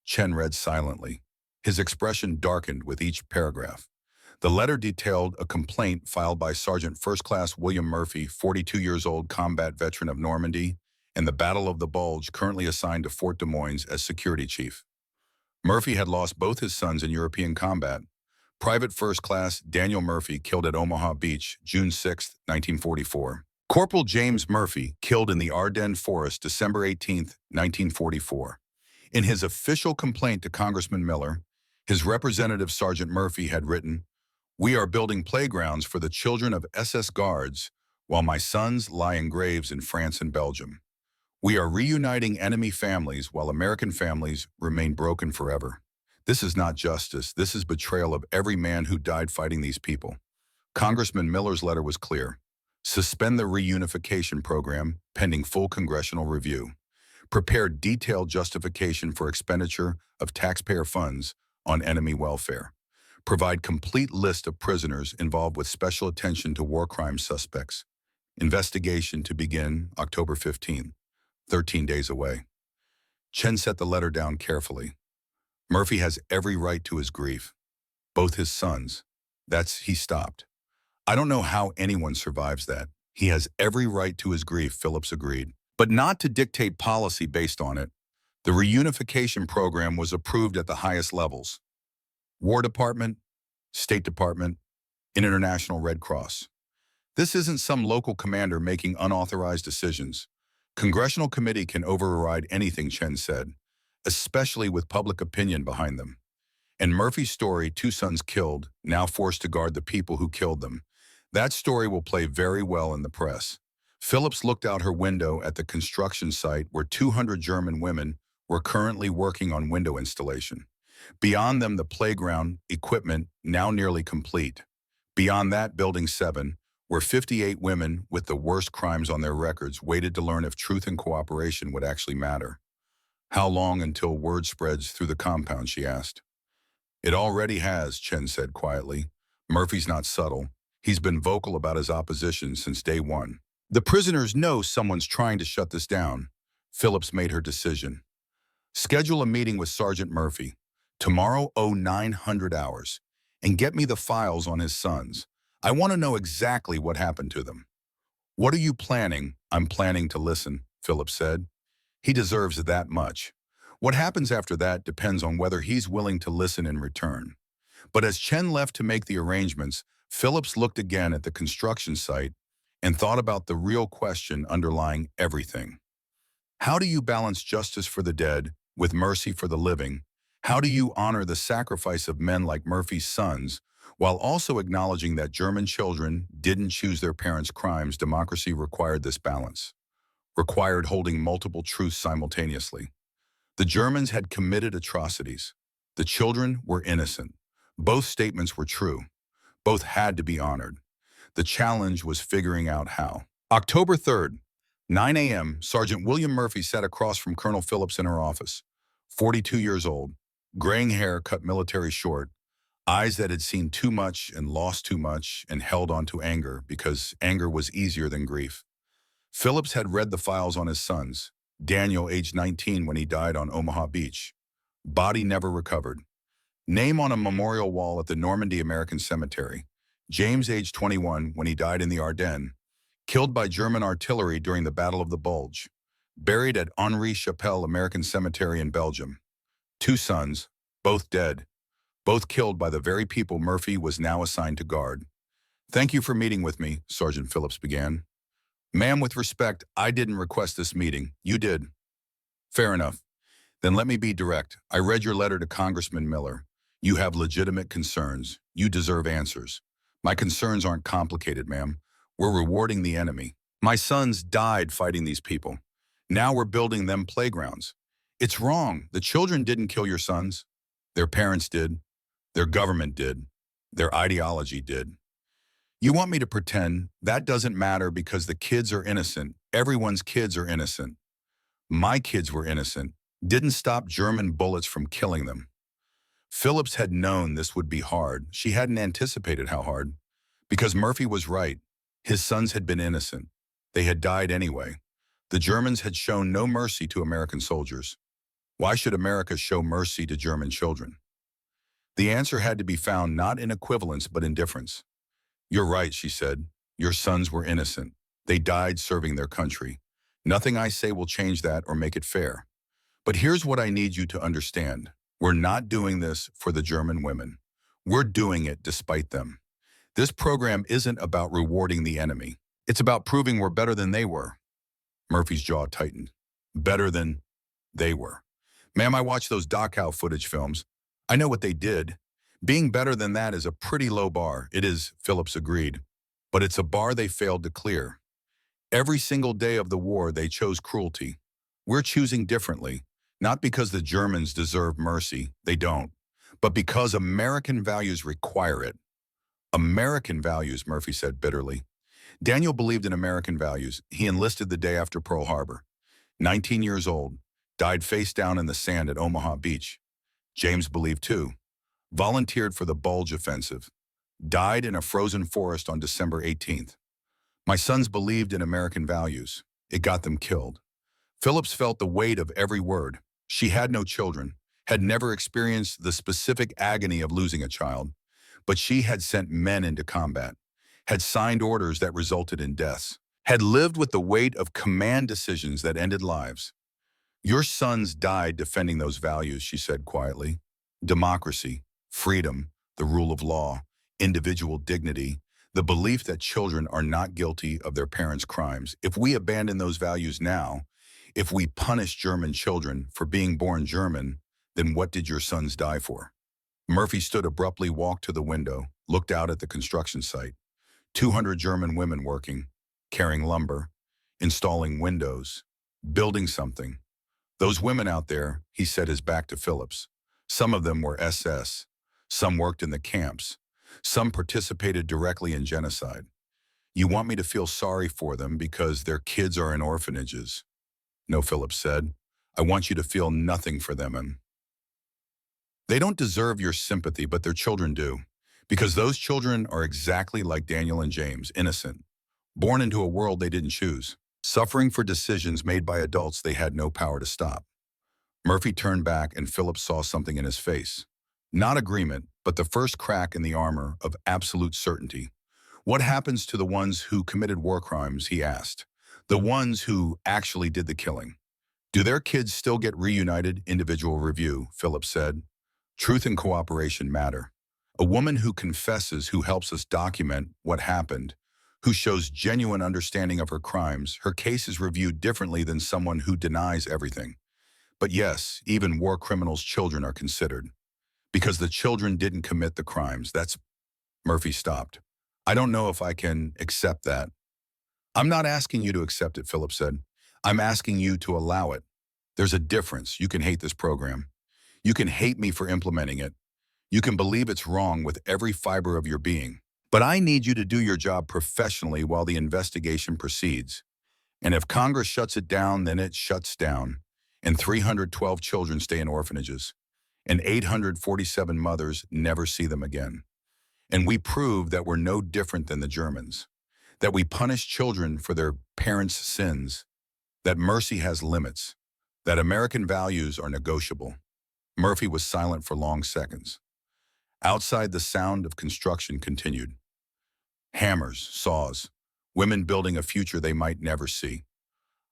S1: Chen read silently. His expression darkened with each paragraph. The letter detailed a complaint filed by Sergeant First Class William Murphy, 42 years old combat veteran of Normandy, and the Battle of the Bulge, currently assigned to Fort Des Moines as security chief. Murphy had lost both his sons in European combat. Private First Class Daniel Murphy killed at Omaha Beach, June 6, 1944. Corporal James Murphy killed in the Ardennes Forest, December 18, 1944. In his official complaint to Congressman Miller, his representative Sergeant Murphy had written, "We are building playgrounds for the children of SS Guards while my sons lie in graves in France and Belgium. We are reuniting enemy families while American families remain broken forever. This is not justice. This is betrayal of every man who died fighting these people." Congressman Miller's letter was clear. Suspend the reunification program pending full congressional review. Prepare detailed justification for expenditure of taxpayer funds on enemy welfare. Provide complete list of prisoners involved with special attention to war crime suspects. Investigation to begin October 15, 13 days away. Chen set the letter down carefully. Murphy has every right to his grief. Both his sons. He stopped. "I don't know how anyone survives that. He has every right to his grief," Phillips agreed, "but not to dictate policy based on it." The reunification program was approved at the highest levels. War Department, State Department, and International Red Cross. This isn't some local commander making unauthorized decisions. Congressional committee can override anything, Chen said, especially with public opinion behind them. And Murphy's story, 2 sons killed, now forced to guard the people who killed them. That story will play very well in the press. Phillips looked out her window at the construction site where 200 German women were currently working on window installation. Beyond them, the playground equipment, now nearly complete. Beyond that, Building 7, where 58 women with the worst crimes on their records waited to learn if truth and cooperation would actually matter. "How long until word spreads through the compound?" she asked. "It already has," Chen said quietly. "Murphy's not subtle. He's been vocal about his opposition since day one. The prisoners know someone's trying to shut this down." Phillips made her decision. "Schedule a meeting with Sergeant Murphy. Tomorrow, 0900 hours. And get me the files on his sons. I want to know exactly what happened to them." "What are you planning?" "I'm planning to listen," Phillips said. "He deserves that much. What happens after that depends on whether he's willing to listen in return." But as Chen left to make the arrangements, Phillips looked again at the construction site and thought about the real question underlying everything. How do you balance justice for the dead with mercy for the living? How do you honor the sacrifice of men like Murphy's sons while also acknowledging that German children didn't choose their parents' crimes? Democracy required this balance, required holding multiple truths simultaneously. The Germans had committed atrocities. The children were innocent. Both statements were true. Both had to be honored. The challenge was figuring out how. October 3rd, 9 a.m., Sergeant William Murphy sat across from Colonel Phillips in her office. 42 years old, graying hair cut military short, eyes that had seen too much and lost too much and held on to anger because anger was easier than grief. Phillips had read the files on his sons. Daniel, aged 19 when he died on Omaha Beach. Body never recovered. Name on a memorial wall at the Normandy American Cemetery. James, aged 21 when he died in the Ardennes. Killed by German artillery during the Battle of the Bulge. Buried at Henri Chapelle American Cemetery in Belgium. 2 sons, both dead. Both killed by the very people Murphy was now assigned to guard. "Thank you for meeting with me," Sergeant Phillips began. "Ma'am, with respect, I didn't request this meeting. You did." "Fair enough. Then let me be direct. I read your letter to Congressman Miller. You have legitimate concerns. You deserve answers. My concerns aren't complicated, ma'am. We're rewarding the enemy. My sons died fighting these people. Now we're building them playgrounds. It's wrong. The children didn't kill your sons. Their parents did. Their government did. Their ideology did. You want me to pretend that doesn't matter because the kids are innocent. Everyone's kids are innocent. My kids were innocent. Didn't stop German bullets from killing them." Phillips had known this would be hard. She hadn't anticipated how hard. Because Murphy was right. His sons had been innocent. They had died anyway. The Germans had shown no mercy to American soldiers. Why should America show mercy to German children? The answer had to be found not in equivalence but in difference. "You're right," she said. "Your sons were innocent. They died serving their country. Nothing I say will change that or make it fair. But here's what I need you to understand. We're not doing this for the German women. We're doing it despite them. This program isn't about rewarding the enemy. It's about proving we're better than they were." Murphy's jaw tightened. Better than they were. "Ma'am, I watched those Dachau footage films. I know what they did. Being better than that is a pretty low bar." "It is," Phillips agreed. "But it's a bar they failed to clear. Every single day of the war, they chose cruelty. We're choosing differently, not because the Germans deserve mercy, they don't, but because American values require it." "American values," Murphy said bitterly. Daniel believed in American values. He enlisted the day after Pearl Harbor. 19 years old, died face down in the sand at Omaha Beach. James believed too. Volunteered for the Bulge Offensive. Died in a frozen forest on December 18th. My sons believed in American values. It got them killed. Phillips felt the weight of every word. She had no children, had never experienced the specific agony of losing a child, but she had sent men into combat, had signed orders that resulted in deaths, had lived with the weight of command decisions that ended lives. "Your sons died defending those values," she said quietly. "Democracy, freedom, the rule of law, individual dignity, the belief that children are not guilty of their parents' crimes. If we abandon those values now, if we punish German children for being born German, then what did your sons die for?" Murphy stood abruptly, walked to the window, looked out at the construction site. 200 German women working, carrying lumber, installing windows, building something. "Those women out there," he set his back to Phillips. "Some of them were SS. Some worked in the camps. Some participated directly in genocide. You want me to feel sorry for them because their kids are in orphanages?" "No," Phillips said. "I want you to feel nothing for them. And they don't deserve your sympathy, but their children do. Because those children are exactly like Daniel and James, innocent, born into a world they didn't choose, suffering for decisions made by adults they had no power to stop." Murphy turned back and Phillips saw something in his face. Not agreement, but the first crack in the armor of absolute certainty. "What happens to the ones who committed war crimes?" he asked. "The ones who actually did the killing. Do their kids still get reunited?" "Individual review," Phillips said. "Truth and cooperation matter. A woman who confesses, who helps us document what happened, who shows genuine understanding of her crimes, her case is reviewed differently than someone who denies everything. But yes, even war criminals' children are considered. Because the children didn't commit the crimes. That's Murphy stopped. I don't know if I can accept that. I'm not asking you to accept it, Philip said. I'm asking you to allow it. There's a difference. You can hate this program. You can hate me for implementing it. You can believe it's wrong with every fiber of your being. But I need you to do your job professionally while the investigation proceeds. And if Congress shuts it down, then it shuts down. And 312 children stay in orphanages. And 847 mothers never see them again. And we prove that we're no different than the Germans. That we punish children for their parents' sins. That mercy has limits. That American values are negotiable. Murphy was silent for long seconds. Outside, the sound of construction continued. Hammers, saws, women building a future they might never see.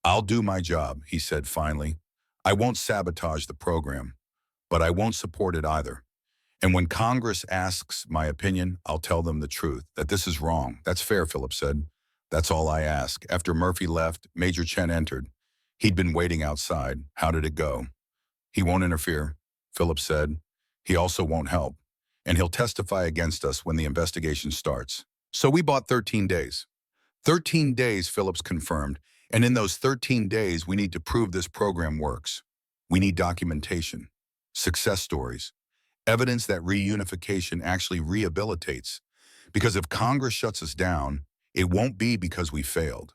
S1: I'll do my job, he said finally. I won't sabotage the program, but I won't support it either. And when Congress asks my opinion, I'll tell them the truth, that this is wrong. That's fair, Philip said. That's all I ask. After Murphy left, Major Chen entered. He'd been waiting outside. How did it go? He won't interfere, Philip said. He also won't help. And he'll testify against us when the investigation starts. So we bought 13 days. 13 days, Phillips confirmed. And in those 13 days, we need to prove this program works. We need documentation, success stories, evidence that reunification actually rehabilitates. Because if Congress shuts us down, it won't be because we failed.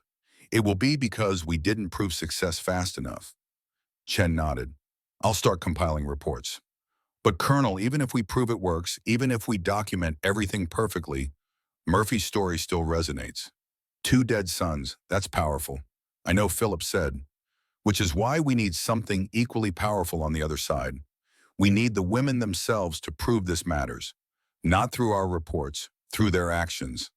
S1: It will be because we didn't prove success fast enough. Chen nodded. I'll start compiling reports. But Colonel, even if we prove it works, even if we document everything perfectly, Murphy's story still resonates. 2 dead sons, that's powerful. I know Philip said, which is why we need something equally powerful on the other side. We need the women themselves to prove this matters, not through our reports, through their actions.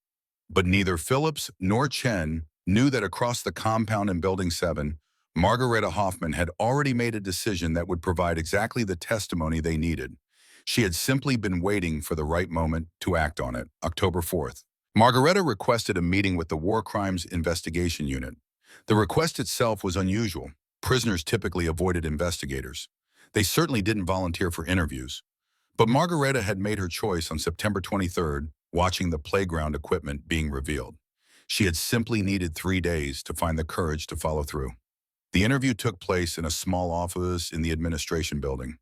S1: But neither Phillips nor Chen knew that across the compound in Building 7, Margareta Hoffman had already made a decision that would provide exactly the testimony they needed. She had simply been waiting for the right moment to act on it. October 4th. Margareta requested a meeting with the War Crimes Investigation Unit. The request itself was unusual. Prisoners typically avoided investigators. They certainly didn't volunteer for interviews. But Margareta had made her choice on September 23rd, watching the playground equipment being revealed. She had simply needed 3 days to find the courage to follow through. The interview took place in a small office in the administration building.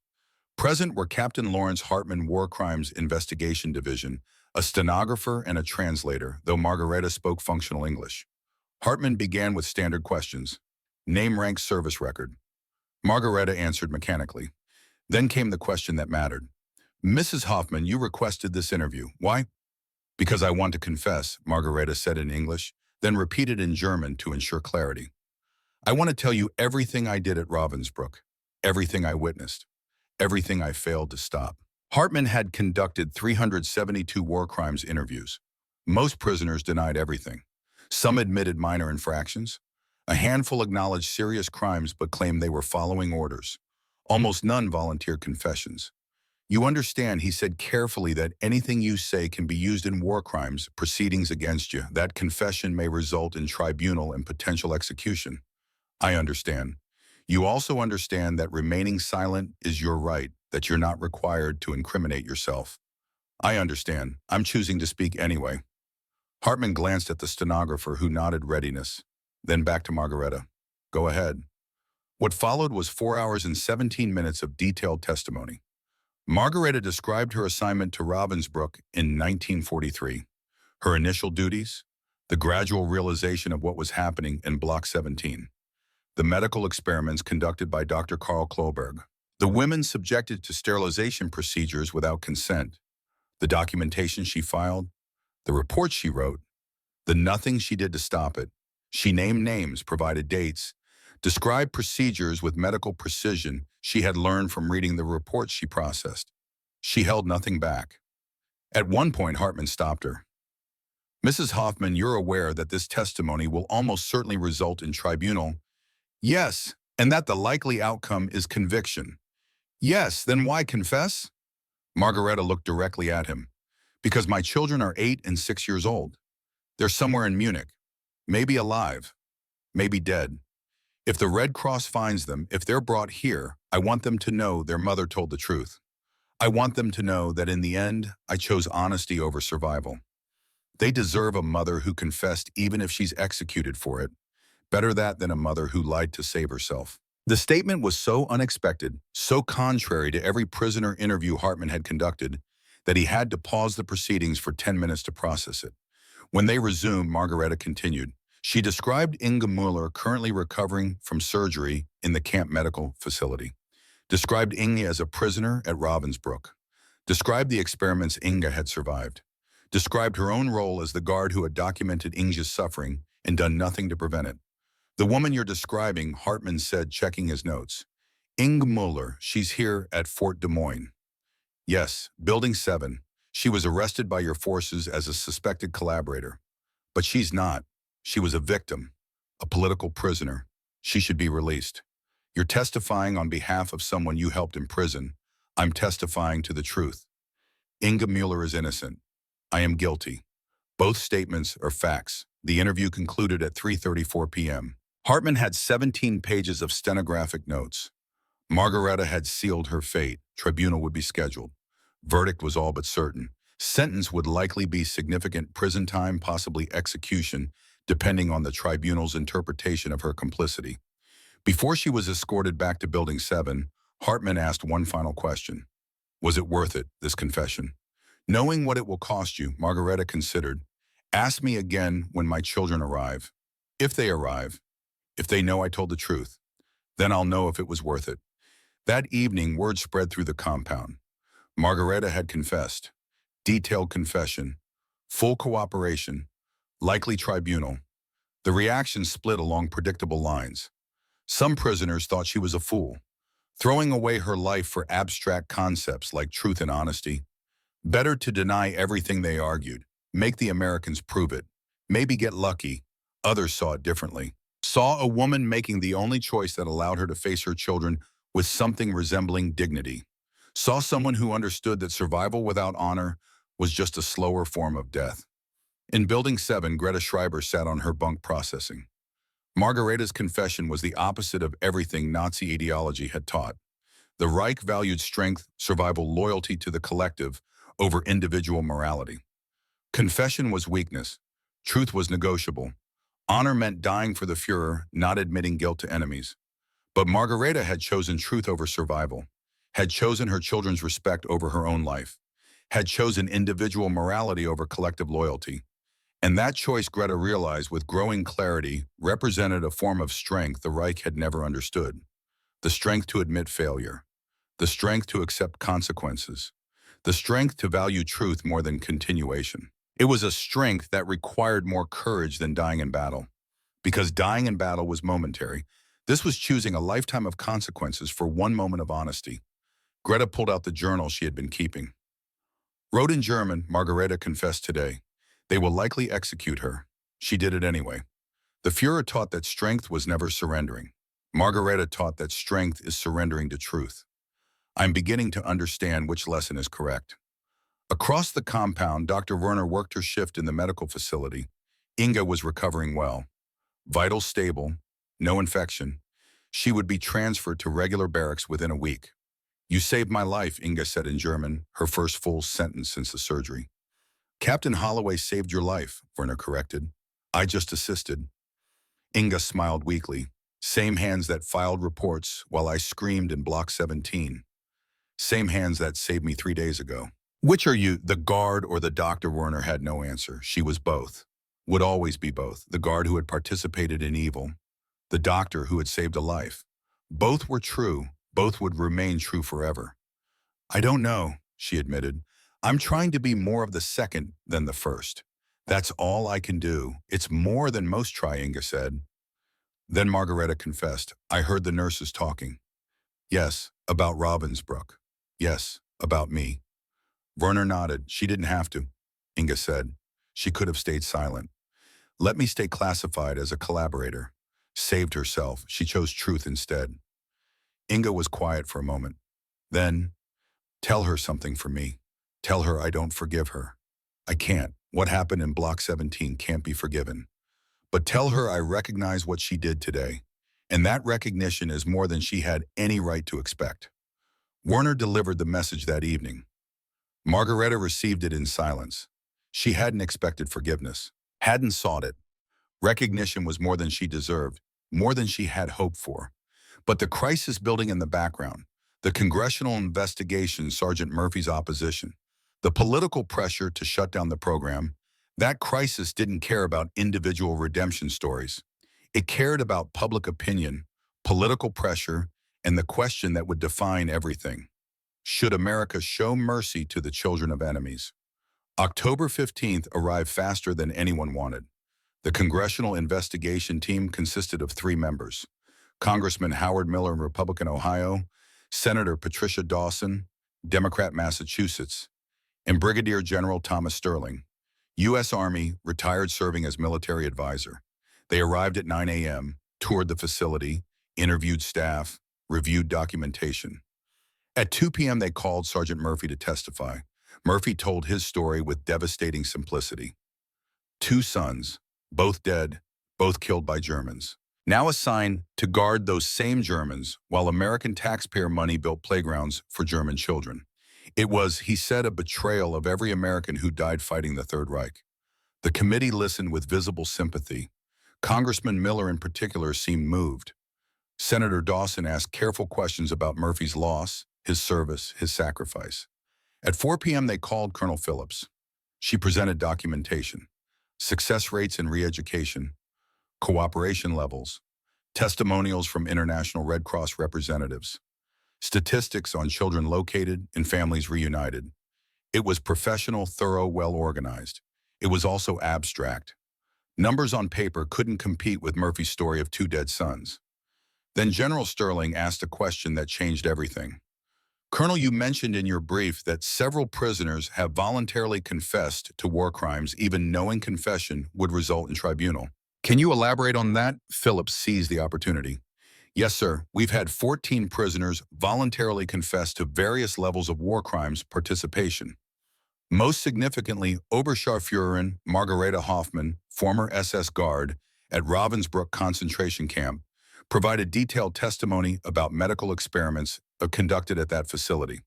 S1: Present were Captain Lawrence Hartman, War Crimes Investigation Division, a stenographer and a translator, though Margareta spoke functional English. Hartman began with standard questions. Name, rank, service record. Margareta answered mechanically. Then came the question that mattered. Mrs. Hoffman, you requested this interview. Why? Because I want to confess, Margareta said in English, then repeated in German to ensure clarity. I want to tell you everything I did at Ravensbrück, everything I witnessed, everything I failed to stop. Hartman had conducted 372 war crimes interviews. Most prisoners denied everything. Some admitted minor infractions. A handful acknowledged serious crimes but claimed they were following orders. Almost none volunteered confessions. You understand, he said carefully, that anything you say can be used in war crimes proceedings against you. That confession may result in tribunal and potential execution. I understand. You also understand that remaining silent is your right, that you're not required to incriminate yourself. I understand. I'm choosing to speak anyway. Hartman glanced at the stenographer, who nodded readiness, then back to Margareta. Go ahead. What followed was 4 hours and 17 minutes of detailed testimony. Margareta described her assignment to Ravensbrück in 1943, her initial duties, the gradual realization of what was happening in Block 17, the medical experiments conducted by Dr. Karl Kloberg, the women subjected to sterilization procedures without consent, the documentation she filed, the reports she wrote, the nothing she did to stop it. She named names, provided dates, described procedures with medical precision she had learned from reading the reports she processed. She held nothing back. At one point, Hartman stopped her. Mrs. Hoffman, you're aware that this testimony will almost certainly result in tribunal. Yes, and that the likely outcome is conviction. Yes, then why confess? Margareta looked directly at him. Because my children are 8 and 6 years old. They're somewhere in Munich. Maybe alive. Maybe dead. If the Red Cross finds them, if they're brought here, I want them to know their mother told the truth. I want them to know that in the end, I chose honesty over survival. They deserve a mother who confessed even if she's executed for it. Better that than a mother who lied to save herself. The statement was so unexpected, so contrary to every prisoner interview Hartman had conducted, that he had to pause the proceedings for 10 minutes to process it. When they resumed, Margareta continued. She described Inga Mueller currently recovering from surgery in the camp medical facility. Described Inga as a prisoner at Ravensbrück. Described the experiments Inga had survived. Described her own role as the guard who had documented Inga's suffering and done nothing to prevent it. The woman you're describing, Hartman said, checking his notes. Inga Mueller, she's here at Fort Des Moines. Yes, Building 7. She was arrested by your forces as a suspected collaborator. But she's not. She was a victim, a political prisoner. She should be released. You're testifying on behalf of someone you helped in prison. I'm testifying to the truth. Inga Mueller is innocent. I am guilty. Both statements are facts. The interview concluded at 3:34 p.m. Hartman had 17 pages of stenographic notes. Margareta had sealed her fate. Tribunal would be scheduled. Verdict was all but certain. Sentence would likely be significant prison time, possibly execution, depending on the tribunal's interpretation of her complicity. Before she was escorted back to Building 7, Hartman asked one final question. Was it worth it, this confession? Knowing what it will cost you, Margareta considered. Ask me again when my children arrive. If they arrive, if they know I told the truth, then I'll know if it was worth it. That evening, word spread through the compound. Margareta had confessed. Detailed confession. Full cooperation. Likely tribunal. The reaction split along predictable lines. Some prisoners thought she was a fool, throwing away her life for abstract concepts like truth and honesty. Better to deny everything, they argued. Make the Americans prove it. Maybe get lucky. Others saw it differently. Saw a woman making the only choice that allowed her to face her children with something resembling dignity. Saw someone who understood that survival without honor was just a slower form of death. In Building 7, Greta Schreiber sat on her bunk processing. Margareta's confession was the opposite of everything Nazi ideology had taught. The Reich valued strength, survival, loyalty to the collective over individual morality. Confession was weakness. Truth was negotiable. Honor meant dying for the Führer, not admitting guilt to enemies. But Margareta had chosen truth over survival, had chosen her children's respect over her own life, had chosen individual morality over collective loyalty. And that choice, Greta realized with growing clarity, represented a form of strength the Reich had never understood. The strength to admit failure. The strength to accept consequences. The strength to value truth more than continuation. It was a strength that required more courage than dying in battle. Because dying in battle was momentary, this was choosing a lifetime of consequences for one moment of honesty. Greta pulled out the journal she had been keeping. Wrote in German, Margareta confessed today. They will likely execute her. She did it anyway. The Führer taught that strength was never surrendering. Margareta taught that strength is surrendering to truth. I'm beginning to understand which lesson is correct. Across the compound, Dr. Werner worked her shift in the medical facility. Inga was recovering well. Vitals stable, no infection. She would be transferred to regular barracks within a week. You saved my life, Inga said in German, her first full sentence since the surgery. Captain Holloway saved your life, Werner corrected. I just assisted. Inga smiled weakly. Same hands that filed reports while I screamed in Block 17. Same hands that saved me 3 days ago. Which are you, the guard or the doctor? Werner had no answer. She was both. Would always be both. The guard who had participated in evil. The doctor who had saved a life. Both were true. Both would remain true forever. I don't know, she admitted. I'm trying to be more of the second than the first. That's all I can do. It's more than most try, Inga said. Then Margareta confessed. I heard the nurses talking. Yes, about Ravensbrück. Yes, about me. Werner nodded. She didn't have to, Inga said. She could have stayed silent. Let me stay classified as a collaborator. Saved herself. She chose truth instead. Inga was quiet for a moment. Then, tell her something for me. Tell her I don't forgive her. I can't. What happened in Block 17 can't be forgiven. But tell her I recognize what she did today. And that recognition is more than she had any right to expect. Werner delivered the message that evening. Margareta received it in silence. She hadn't expected forgiveness, hadn't sought it. Recognition was more than she deserved, more than she had hoped for. But the crisis building in the background, the congressional investigation, Sergeant Murphy's opposition, the political pressure to shut down the program, that crisis didn't care about individual redemption stories. It cared about public opinion, political pressure, and the question that would define everything. Should America show mercy to the children of enemies? October 15th arrived faster than anyone wanted. The congressional investigation team consisted of 3 members: Congressman Howard Miller, Republican, Ohio; Senator Patricia Dawson, Democrat, Massachusetts; and Brigadier General Thomas Sterling, U.S. Army, retired, serving as military advisor. They arrived at 9 a.m., toured the facility, interviewed staff, reviewed documentation. At 2 p.m., they called Sergeant Murphy to testify. Murphy told his story with devastating simplicity. 2 sons, both dead, both killed by Germans, now assigned to guard those same Germans while American taxpayer money built playgrounds for German children. It was, he said, a betrayal of every American who died fighting the Third Reich. The committee listened with visible sympathy. Congressman Miller in particular seemed moved. Senator Dawson asked careful questions about Murphy's loss, his service, his sacrifice. At 4 p.m. they called Colonel Phillips. She presented documentation, success rates in re-education, cooperation levels, testimonials from International Red Cross representatives, statistics on children located and families reunited. It was professional, thorough, well-organized. It was also abstract. Numbers on paper couldn't compete with Murphy's story of 2 dead sons. Then General Sterling asked a question that changed everything. Colonel, you mentioned in your brief that several prisoners have voluntarily confessed to war crimes, even knowing confession would result in tribunal. Can you elaborate on that? Phillips seized the opportunity. Yes, sir. We've had 14 prisoners voluntarily confess to various levels of war crimes participation. Most significantly, Oberscharführerin Margareta Hoffmann, former SS guard at Ravensbrück concentration camp, provided detailed testimony about medical experiments conducted at that facility.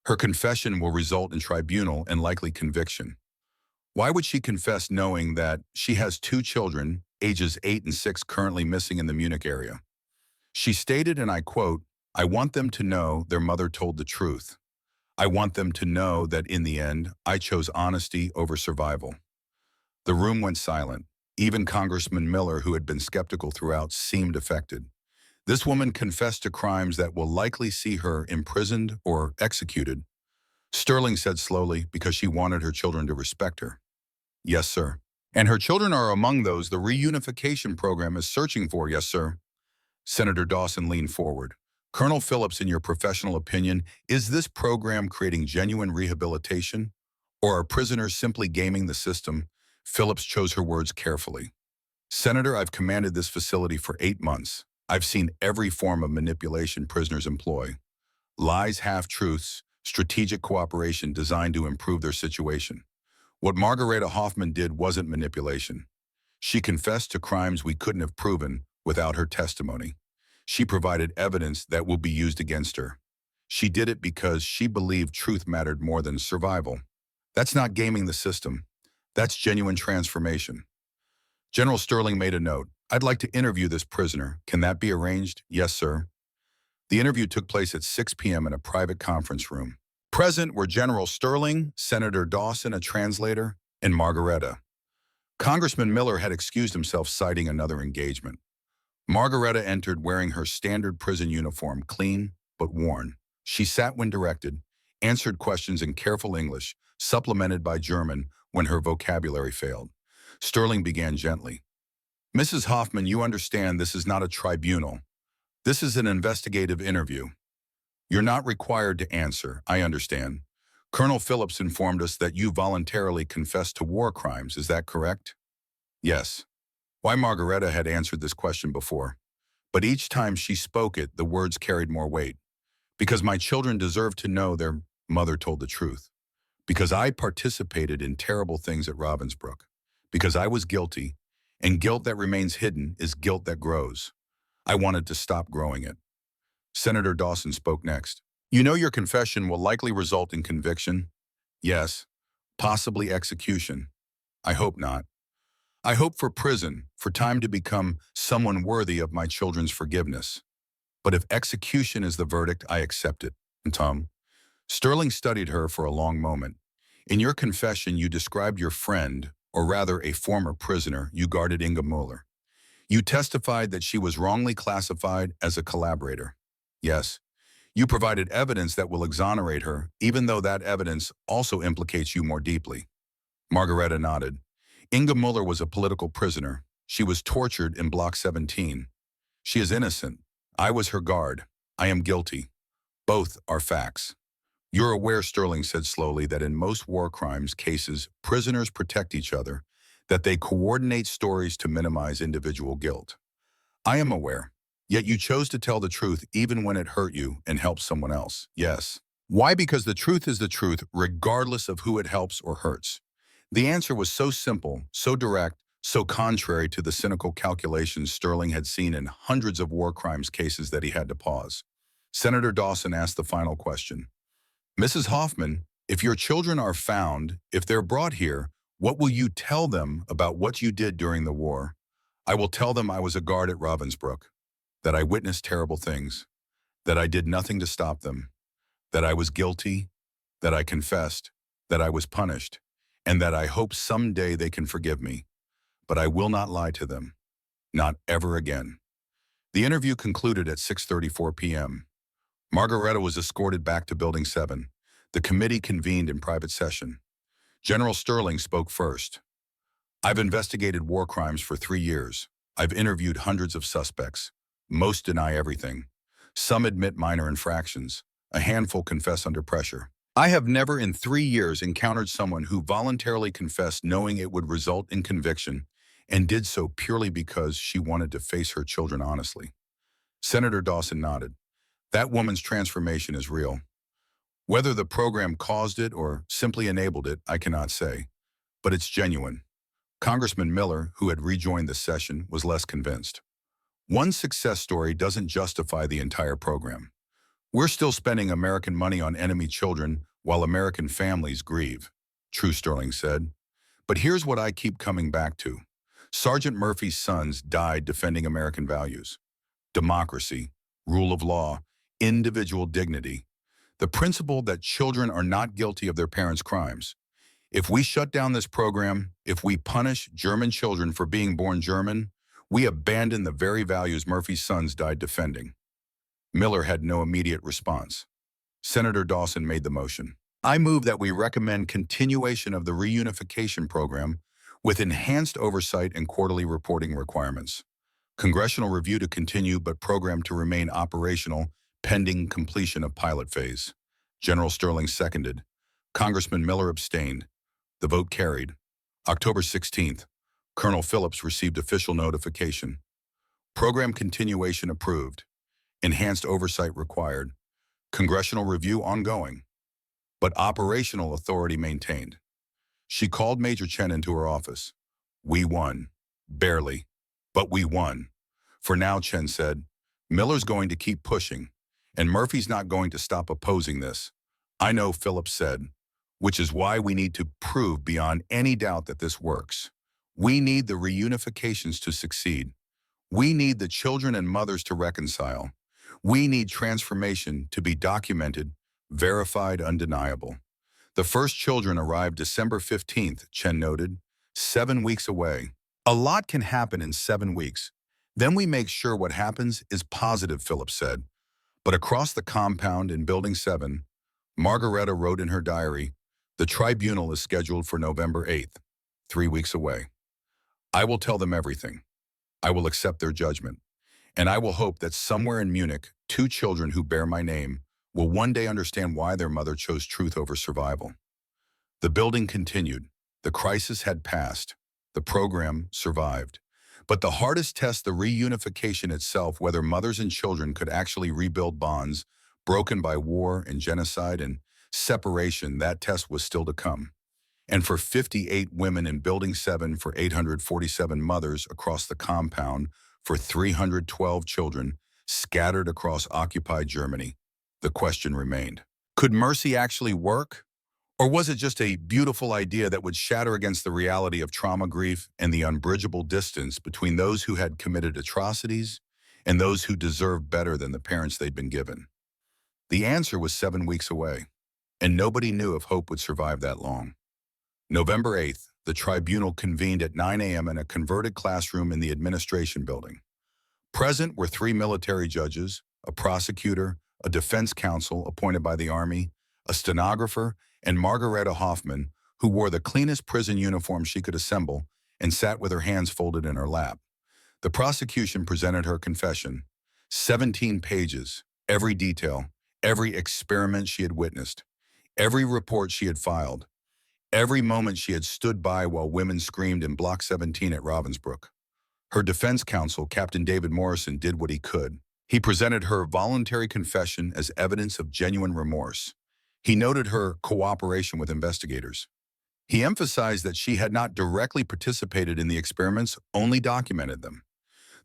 S1: Her confession will result in tribunal and likely conviction. Why would she confess knowing that she has 2 children, ages 8 and 6, currently missing in the Munich area? She stated, and I quote, "I want them to know their mother told the truth. I want them to know that in the end, I chose honesty over survival." The room went silent. Even Congressman Miller, who had been skeptical throughout, seemed affected. This woman confessed to crimes that will likely see her imprisoned or executed. Sterling said slowly, because she wanted her children to respect her. Yes, sir. And her children are among those the reunification program is searching for, yes, sir. Senator Dawson leaned forward. Colonel Phillips, in your professional opinion, is this program creating genuine rehabilitation? Or are prisoners simply gaming the system? Phillips chose her words carefully. Senator, I've commanded this facility for 8 months. I've seen every form of manipulation prisoners employ. Lies, half-truths, strategic cooperation designed to improve their situation. What Margareta Hoffmann did wasn't manipulation. She confessed to crimes we couldn't have proven without her testimony. She provided evidence that will be used against her. She did it because she believed truth mattered more than survival. That's not gaming the system. That's genuine transformation. General Sterling made a note. I'd like to interview this prisoner. Can that be arranged? Yes, sir. The interview took place at 6 p.m. in a private conference room. Present were General Sterling, Senator Dawson, a translator, and Margareta. Congressman Miller had excused himself, citing another engagement. Margareta entered wearing her standard prison uniform, clean but worn. She sat when directed, answered questions in careful English, supplemented by German when her vocabulary failed. Sterling began gently. Mrs. Hoffmann, you understand this is not a tribunal. This is an investigative interview. You're not required to answer, I understand. Colonel Phillips informed us that you voluntarily confessed to war crimes, is that correct? Yes. Why, Margareta had answered this question before, but each time she spoke it, the words carried more weight. Because my children deserve to know their mother told the truth. Because I participated in terrible things at Ravensbrück. Because I was guilty, and guilt that remains hidden is guilt that grows. I wanted to stop growing it. Senator Dawson spoke next. You know your confession will likely result in conviction? Yes. Possibly execution. I hope not. I hope for prison, for time to become someone worthy of my children's forgiveness. But if execution is the verdict, I accept it. And Tom, Sterling studied her for a long moment. In your confession, you described your friend, or rather a former prisoner, you guarded Inga Muller. You testified that she was wrongly classified as a collaborator. Yes, you provided evidence that will exonerate her, even though that evidence also implicates you more deeply. Margareta nodded. Inga Muller was a political prisoner. She was tortured in Block 17. She is innocent. I was her guard. I am guilty. Both are facts. You're aware, Sterling said slowly, that in most war crimes cases, prisoners protect each other, that they coordinate stories to minimize individual guilt. I am aware. Yet you chose to tell the truth even when it hurt you and helped someone else. Yes. Why? Because the truth is the truth, regardless of who it helps or hurts. The answer was so simple, so direct, so contrary to the cynical calculations Sterling had seen in hundreds of war crimes cases that he had to pause. Senator Dawson asked the final question. Mrs. Hoffman, if your children are found, if they're brought here, what will you tell them about what you did during the war? I will tell them I was a guard at Ravensbrück, that I witnessed terrible things, that I did nothing to stop them, that I was guilty, that I confessed, that I was punished, and that I hope someday they can forgive me. But I will not lie to them. Not ever again. The interview concluded at 6:34 p.m. Margareta was escorted back to Building 7. The committee convened in private session. General Sterling spoke first. I've investigated war crimes for 3 years. I've interviewed hundreds of suspects. Most deny everything. Some admit minor infractions. A handful confess under pressure. I have never in 3 years encountered someone who voluntarily confessed knowing it would result in conviction and did so purely because she wanted to face her children honestly. Senator Dawson nodded. That woman's transformation is real. Whether the program caused it or simply enabled it, I cannot say. But it's genuine. Congressman Miller, who had rejoined the session, was less convinced. One success story doesn't justify the entire program. We're still spending American money on enemy children while American families grieve, True Sterling said. But here's what I keep coming back to. Sergeant Murphy's sons died defending American values. Democracy, rule of law, individual dignity. The principle that children are not guilty of their parents' crimes. If we shut down this program, if we punish German children for being born German, we abandon the very values Murphy's sons died defending. Miller had no immediate response. Senator Dawson made the motion. I move that we recommend continuation of the reunification program with enhanced oversight and quarterly reporting requirements. Congressional review to continue, but program to remain operational pending completion of pilot phase. General Sterling seconded. Congressman Miller abstained. The vote carried. October 16th, Colonel Phillips received official notification. Program continuation approved. Enhanced oversight required. Congressional review ongoing. But operational authority maintained. She called Major Chen into her office. We won. Barely. But we won. For now, Chen said, Miller's going to keep pushing, and Murphy's not going to stop opposing this. I know, Phillips said, which is why we need to prove beyond any doubt that this works. We need the reunifications to succeed. We need the children and mothers to reconcile. We need transformation to be documented, verified, undeniable. The first children arrived December 15th, Chen noted, 7 weeks away. A lot can happen in 7 weeks. Then we make sure what happens is positive, Phillips said. But across the compound in Building 7, Margareta wrote in her diary, the tribunal is scheduled for November 8th, 3 weeks away. I will tell them everything. I will accept their judgment. And I will hope that somewhere in Munich, 2 children who bear my name will one day understand why their mother chose truth over survival. The building continued. The crisis had passed. The program survived. But the hardest test, the reunification itself, whether mothers and children could actually rebuild bonds broken by war and genocide and separation, that test was still to come. And for 58 women in Building 7, for 847 mothers across the compound, for 312 children scattered across occupied Germany, the question remained. Could mercy actually work? Or was it just a beautiful idea that would shatter against the reality of trauma, grief, and the unbridgeable distance between those who had committed atrocities and those who deserved better than the parents they'd been given? The answer was 7 weeks away, and nobody knew if hope would survive that long. November 8th, the tribunal convened at 9 a.m. in a converted classroom in the administration building. Present were 3 military judges, a prosecutor, a defense counsel appointed by the Army, a stenographer, and Margareta Hoffman, who wore the cleanest prison uniform she could assemble and sat with her hands folded in her lap. The prosecution presented her confession, 17 pages, every detail, every experiment she had witnessed, every report she had filed, every moment she had stood by while women screamed in Block 17 at Ravensbrück. Her defense counsel, Captain David Morrison, did what he could. He presented her voluntary confession as evidence of genuine remorse. He noted her cooperation with investigators. He emphasized that she had not directly participated in the experiments, only documented them.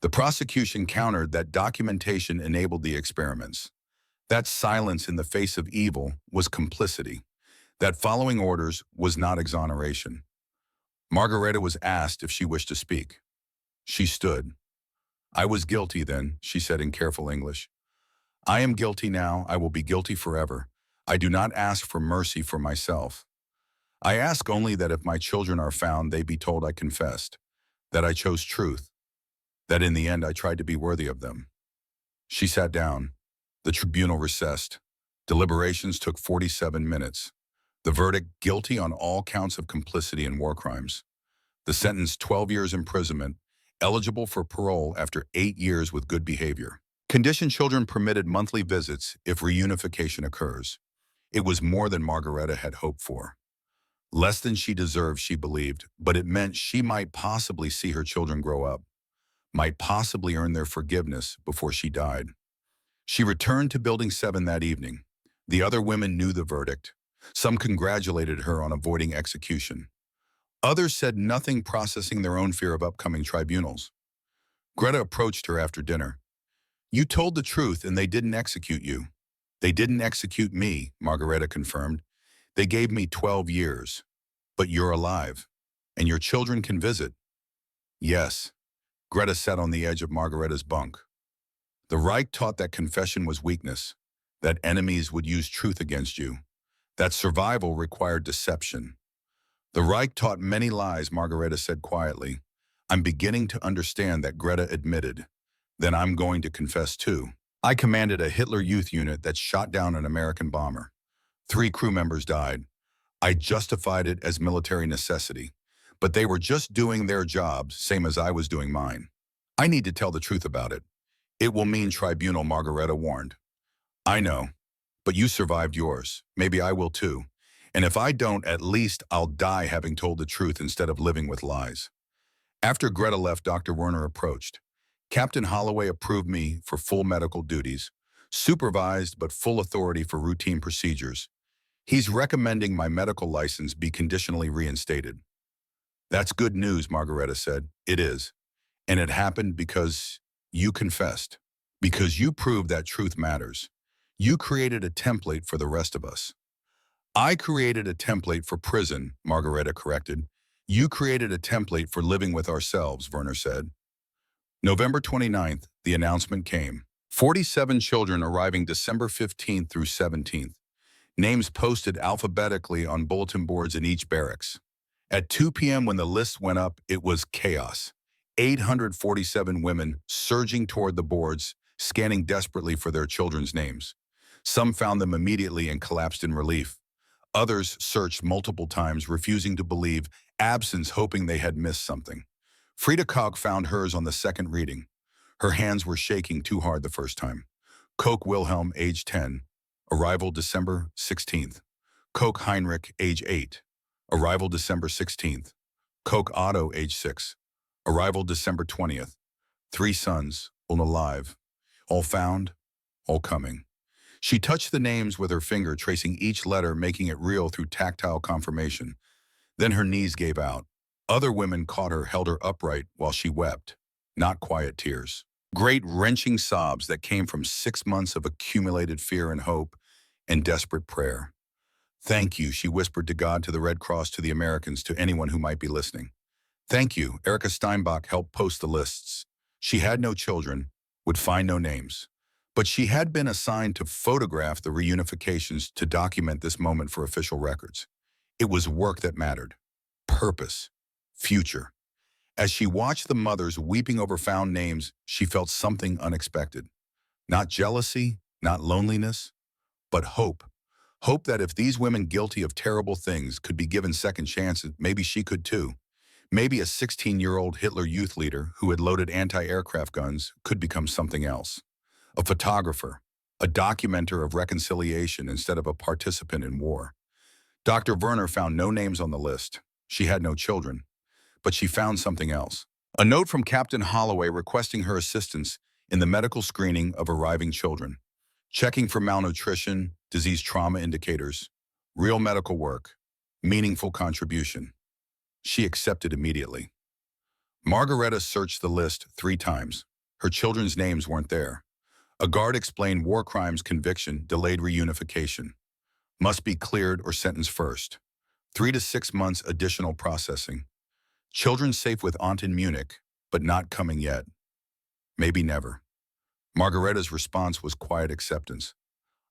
S1: The prosecution countered that documentation enabled the experiments. That silence in the face of evil was complicity. That following orders was not exoneration. Margareta was asked if she wished to speak. She stood. "I was guilty then," she said in careful English. "I am guilty now. I will be guilty forever. I do not ask for mercy for myself. I ask only that if my children are found, they be told I confessed, that I chose truth, that in the end I tried to be worthy of them." She sat down. The tribunal recessed. Deliberations took 47 minutes. The verdict, guilty on all counts of complicity in war crimes. The sentence, 12 years imprisonment, eligible for parole after 8 years with good behavior. Conditioned children permitted monthly visits if reunification occurs. It was more than Margareta had hoped for. Less than she deserved, she believed, but it meant she might possibly see her children grow up, might possibly earn their forgiveness before she died. She returned to Building 7 that evening. The other women knew the verdict. Some congratulated her on avoiding execution. Others said nothing, processing their own fear of upcoming tribunals. Greta approached her after dinner. "You told the truth and they didn't execute you." "They didn't execute me," Margareta confirmed. "They gave me 12 years. But you're alive, and your children can visit." "Yes." Greta sat on the edge of Margareta's bunk. "The Reich taught that confession was weakness, that enemies would use truth against you, that survival required deception. The Reich taught many lies," Margareta said quietly. "I'm beginning to understand that," Greta admitted. "Then I'm going to confess too. I commanded a Hitler Youth unit that shot down an American bomber. 3 crew members died. I justified it as military necessity, but they were just doing their jobs, same as I was doing mine. I need to tell the truth about it. It will mean tribunal," Margareta warned. "I know, but you survived yours. Maybe I will too. And if I don't, at least I'll die having told the truth instead of living with lies." After Greta left, Dr. Werner approached. "Captain Holloway approved me for full medical duties, supervised but full authority for routine procedures. He's recommending my medical license be conditionally reinstated." "That's good news," Margareta said. "It is. And it happened because you confessed. Because you proved that truth matters. You created a template for the rest of us." "I created a template for prison," Margareta corrected. "You created a template for living with ourselves," Werner said. November 29th, the announcement came. 47 children arriving December 15th through 17th. Names posted alphabetically on bulletin boards in each barracks. At 2 p.m. when the list went up, it was chaos. 847 women surging toward the boards, scanning desperately for their children's names. Some found them immediately and collapsed in relief. Others searched multiple times, refusing to believe, absence hoping they had missed something. Frida Koch found hers on the second reading. Her hands were shaking too hard the first time. Koch Wilhelm, age 10. Arrival December 16th. Koch Heinrich, age 8. Arrival December 16th. Koch Otto, age 6. Arrival December 20th. 3 sons, all alive. All found, all coming. She touched the names with her finger, tracing each letter, making it real through tactile confirmation. Then her knees gave out. Other women caught her, held her upright while she wept. Not quiet tears. Great wrenching sobs that came from 6 months of accumulated fear and hope and desperate prayer. Thank you, she whispered to God, to the Red Cross, to the Americans, to anyone who might be listening. Thank you. Erica Steinbach helped post the lists. She had no children, would find no names. But she had been assigned to photograph the reunifications, to document this moment for official records. It was work that mattered. Purpose. Future. As she watched the mothers weeping over found names, she felt something unexpected. Not jealousy, not loneliness, but hope. Hope that if these women guilty of terrible things could be given second chances, maybe she could too. Maybe a 16-year-old Hitler youth leader who had loaded anti-aircraft guns could become something else. A photographer, a documenter of reconciliation instead of a participant in war. Dr. Werner found no names on the list. She had no children. But she found something else. A note from Captain Holloway requesting her assistance in the medical screening of arriving children. Checking for malnutrition, disease trauma indicators, real medical work, meaningful contribution. She accepted immediately. Margareta searched the list 3 times. Her children's names weren't there. A guard explained war crimes conviction, delayed reunification. Must be cleared or sentenced first. 3 to 6 months additional processing. Children safe with aunt in Munich, but not coming yet. Maybe never. Margareta's response was quiet acceptance.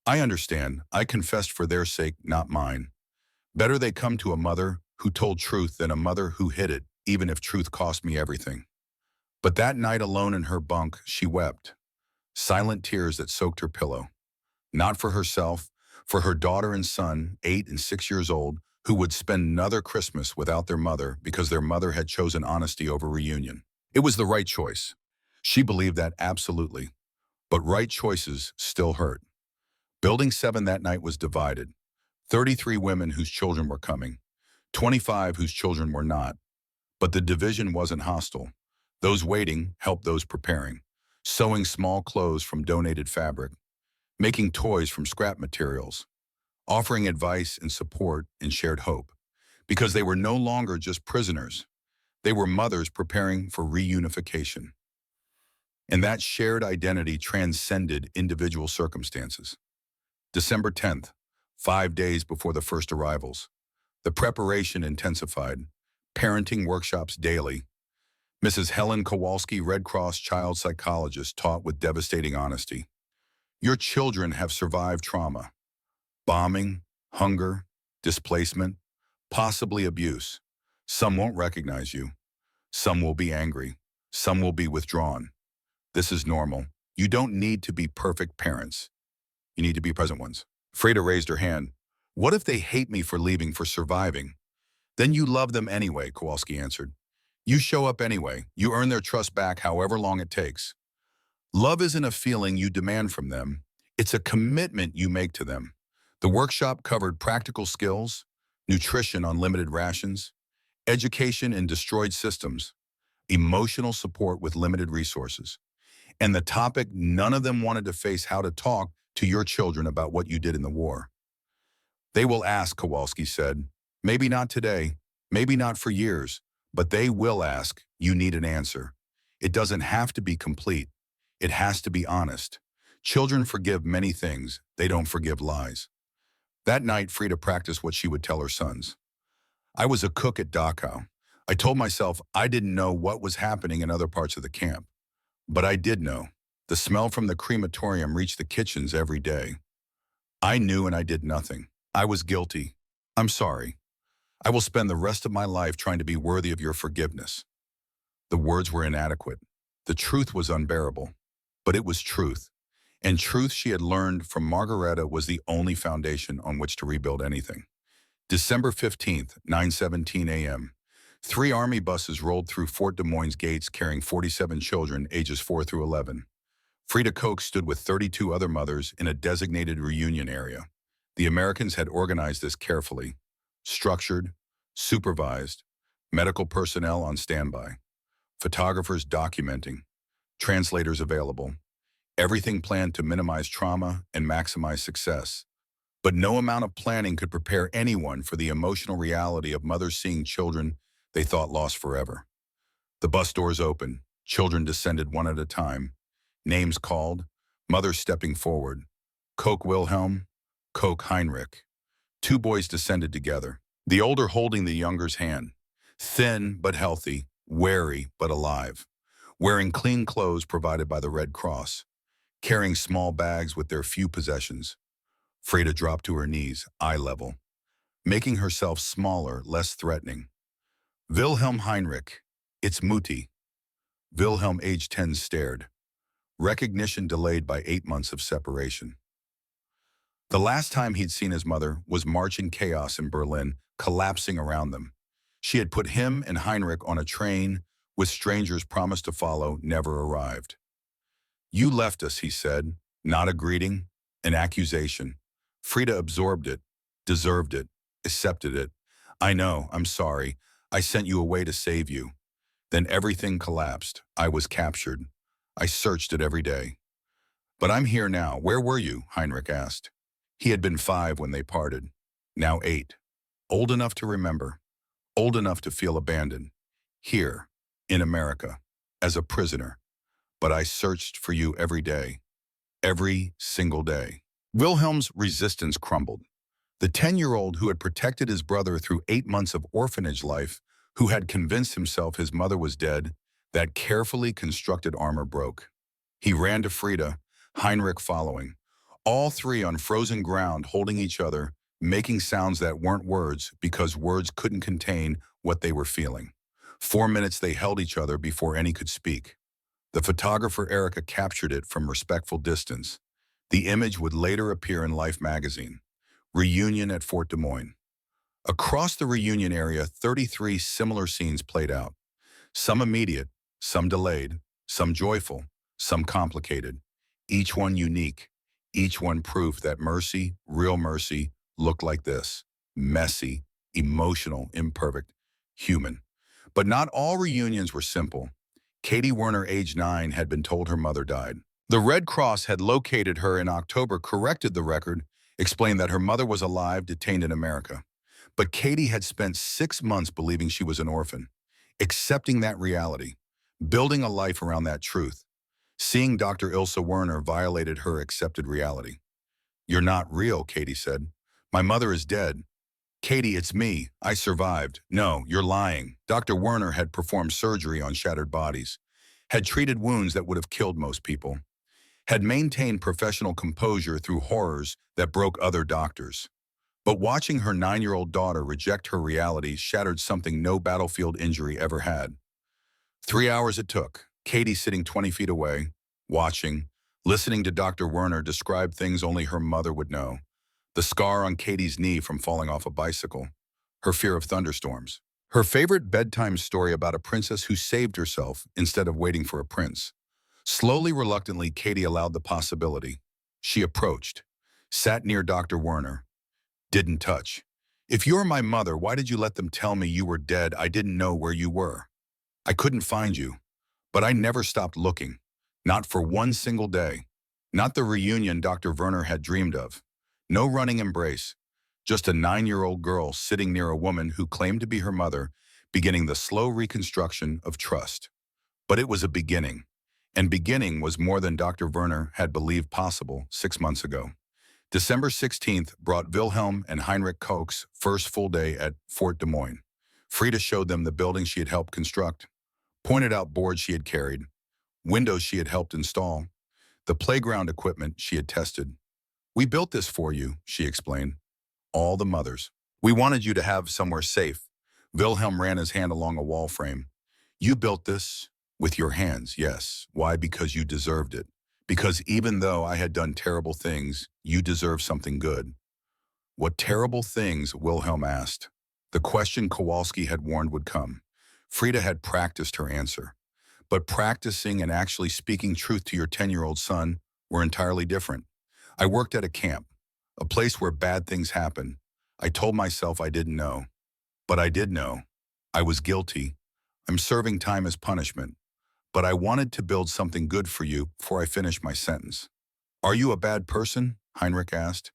S1: I understand. I confessed for their sake, not mine. Better they come to a mother who told truth than a mother who hid it, even if truth cost me everything. But that night alone in her bunk, she wept. Silent tears that soaked her pillow. Not for herself, for her daughter and son, 8 and 6 years old, who would spend another Christmas without their mother because their mother had chosen honesty over reunion. It was the right choice. She believed that absolutely. But right choices still hurt. Building 7 that night was divided. 33 women whose children were coming. 25 whose children were not. But the division wasn't hostile. Those waiting helped those preparing. Sewing small clothes from donated fabric. Making toys from scrap materials. Offering advice and support and shared hope. Because they were no longer just prisoners. They were mothers preparing for reunification. And that shared identity transcended individual circumstances. December 10th, 5 days before the first arrivals. The preparation intensified. Parenting workshops daily. Mrs. Helen Kowalski, Red Cross child psychologist, taught with devastating honesty. Your children have survived trauma. Bombing, hunger, displacement, possibly abuse. Some won't recognize you. Some will be angry. Some will be withdrawn. This is normal. You don't need to be perfect parents. You need to be present ones. Frida raised her hand. What if they hate me for leaving, for surviving? Then you love them anyway, Kowalski answered. You show up anyway. You earn their trust back however long it takes. Love isn't a feeling you demand from them. It's a commitment you make to them. The workshop covered practical skills, nutrition on limited rations, education in destroyed systems, emotional support with limited resources. And the topic none of them wanted to face: how to talk to your children about what you did in the war. They will ask, Kowalski said. Maybe not today, maybe not for years, but they will ask. You need an answer. It doesn't have to be complete. It has to be honest. Children forgive many things. They don't forgive lies. That night, Frida practiced what she would tell her sons. I was a cook at Dachau. I told myself I didn't know what was happening in other parts of the camp. But I did know. The smell from the crematorium reached the kitchens every day. I knew and I did nothing. I was guilty. I'm sorry. I will spend the rest of my life trying to be worthy of your forgiveness. The words were inadequate. The truth was unbearable. But it was truth. And truth she had learned from Margareta was the only foundation on which to rebuild anything. December 15th, 9:17 a.m. 3 Army buses rolled through Fort Des Moines gates carrying 47 children ages 4 through 11. Frida Koch stood with 32 other mothers in a designated reunion area. The Americans had organized this carefully. Structured, supervised, medical personnel on standby, photographers documenting, translators available. Everything planned to minimize trauma and maximize success. But no amount of planning could prepare anyone for the emotional reality of mothers seeing children they thought lost forever. The bus doors opened, children descended one at a time, names called, mothers stepping forward. Koch Wilhelm, Koch Heinrich. Two boys descended together, the older holding the younger's hand. Thin but healthy, wary but alive. Wearing clean clothes provided by the Red Cross. Carrying small bags with their few possessions. Frida dropped to her knees, eye level, making herself smaller, less threatening. Wilhelm Heinrich, it's Mutti. Wilhelm, age 10, stared. Recognition delayed by 8 months of separation. The last time he'd seen his mother was marching chaos in Berlin, collapsing around them. She had put him and Heinrich on a train with strangers promised to follow, never arrived. You left us, he said, not a greeting, an accusation. Frida absorbed it, deserved it, accepted it. I know, I'm sorry. I sent you away to save you. Then everything collapsed. I was captured. I searched it every day. But I'm here now. Where were you? Heinrich asked. He had been 5 when they parted. Now 8. Old enough to remember. Old enough to feel abandoned. Here, in America, as a prisoner. But I searched for you every day. Every single day. Wilhelm's resistance crumbled. The 10-year-old who had protected his brother through 8 months of orphanage life, who had convinced himself his mother was dead, that carefully constructed armor broke. He ran to Frida, Heinrich following. All three on frozen ground holding each other, making sounds that weren't words because words couldn't contain what they were feeling. 4 minutes they held each other before any could speak. The photographer Erica captured it from respectful distance. The image would later appear in Life magazine. Reunion at Fort Des Moines. Across the reunion area, 33 similar scenes played out. Some immediate, some delayed, some joyful, some complicated. Each one unique. Each one proof that mercy, real mercy, looked like this. Messy, emotional, imperfect, human. But not all reunions were simple. Katie Werner, age 9, had been told her mother died. The Red Cross had located her in October, corrected the record, explained that her mother was alive, detained in America. But Katie had spent 6 months believing she was an orphan, accepting that reality, building a life around that truth. Seeing Dr. Ilse Werner violated her accepted reality. You're not real, Katie said. My mother is dead. Katie, it's me. I survived. No, you're lying. Dr. Werner had performed surgery on shattered bodies, had treated wounds that would have killed most people, had maintained professional composure through horrors that broke other doctors. But watching her 9-year-old daughter reject her reality shattered something no battlefield injury ever had. 3 hours it took, Katie sitting 20 feet away, watching, listening to Dr. Werner describe things only her mother would know. The scar on Katie's knee from falling off a bicycle, her fear of thunderstorms, her favorite bedtime story about a princess who saved herself instead of waiting for a prince. Slowly, reluctantly, Katie allowed the possibility. She approached, sat near Dr. Werner, didn't touch. If you're my mother, why did you let them tell me you were dead? I didn't know where you were. I couldn't find you, but I never stopped looking. Not for one single day. Not the reunion Dr. Werner had dreamed of. No running embrace. Just a 9-year-old girl sitting near a woman who claimed to be her mother, beginning the slow reconstruction of trust. But it was a beginning. And beginning was more than Dr. Werner had believed possible 6 months ago. December 16th brought Wilhelm and Heinrich Koch's first full day at Fort Des Moines. Frida showed them the building she had helped construct, pointed out boards she had carried, windows she had helped install, the playground equipment she had tested. We built this for you, she explained. All the mothers. We wanted you to have somewhere safe. Wilhelm ran his hand along a wall frame. You built this with your hands, yes. Why? Because you deserved it. Because even though I had done terrible things, you deserve something good. What terrible things? Wilhelm asked. The question Kowalski had warned would come. Frida had practiced her answer. But practicing and actually speaking truth to your 10-year-old son were entirely different. I worked at a camp, a place where bad things happen. I told myself I didn't know. But I did know. I was guilty. I'm serving time as punishment. but I wanted to build something good for you before I finish my sentence. Are you a bad person? Heinrich asked.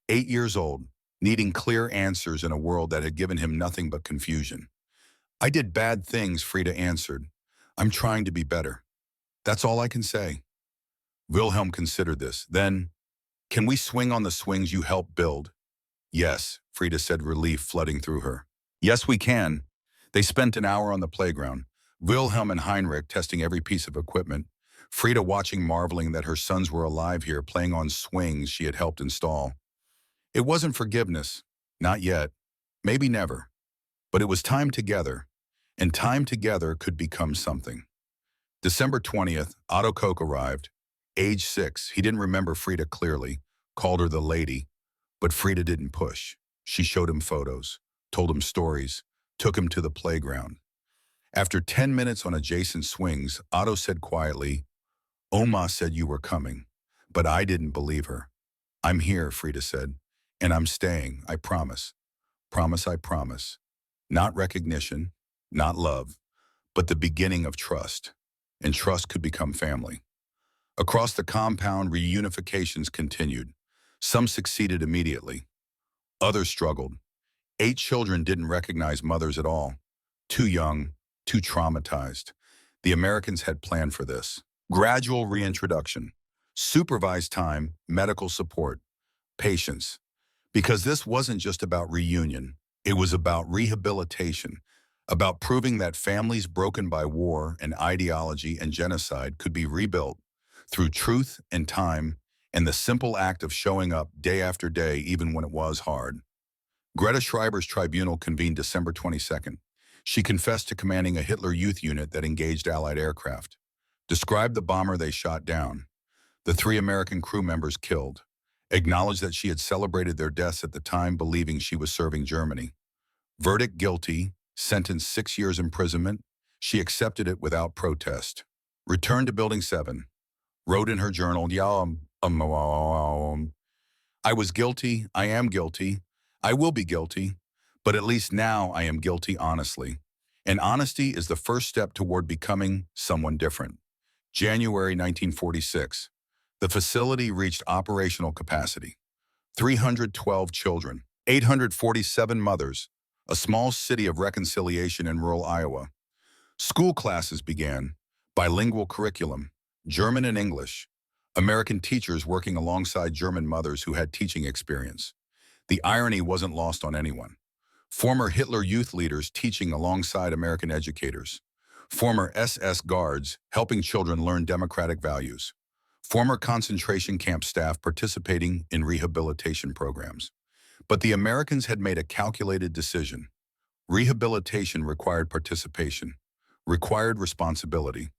S1: 8 years old, needing clear answers in a world that had given him nothing but confusion. I did bad things, Frida answered. I'm trying to be better. That's all I can say. Wilhelm considered this. Then, can we swing on the swings you helped build? Yes, Frida said, relief flooding through her. Yes, we can. They spent an hour on the playground, Wilhelm and Heinrich testing every piece of equipment, Frida watching, marveling that her sons were alive here, playing on swings she had helped install. It wasn't forgiveness. Not yet. Maybe never. But it was time together, and time together could become something. December 20th, Otto Koch arrived. Age 6, he didn't remember Frida clearly, called her the lady, but Frida didn't push. She showed him photos, told him stories, took him to the playground. After 10 minutes on adjacent swings, Otto said quietly, Oma said you were coming, but I didn't believe her. I'm here, Frida said, and I'm staying, I promise. Promise, I promise. Not recognition, not love, but the beginning of trust. And trust could become family. Across the compound, reunifications continued. Some succeeded immediately. Others struggled. 8 children didn't recognize mothers at all. Too young, too traumatized. The Americans had planned for this. Gradual reintroduction. Supervised time, medical support, patience. Because this wasn't just about reunion. It was about rehabilitation, about proving that families broken by war and ideology and genocide could be rebuilt through truth and time and the simple act of showing up day after day even when it was hard. Greta Schreiber's tribunal convened December 22nd. She confessed to commanding a Hitler Youth unit that engaged Allied aircraft, described the bomber they shot down, the 3 American crew members killed, acknowledged that she had celebrated their deaths at the time believing she was serving Germany. Verdict guilty, sentenced 6 years imprisonment. She accepted it without protest. Returned to Building 7. Wrote in her journal, I was guilty, I am guilty, I will be guilty, but at least now I am guilty honestly. And honesty is the first step toward becoming someone different. January 1946. The facility reached operational capacity. 312 children, 847 mothers, a small city of reconciliation in rural Iowa. School classes began, bilingual curriculum, German and English, American teachers working alongside German mothers who had teaching experience. The irony wasn't lost on anyone. Former Hitler Youth leaders teaching alongside American educators. Former SS guards helping children learn democratic values. Former concentration camp staff participating in rehabilitation programs. But the Americans had made a calculated decision. Rehabilitation required participation, required responsibility,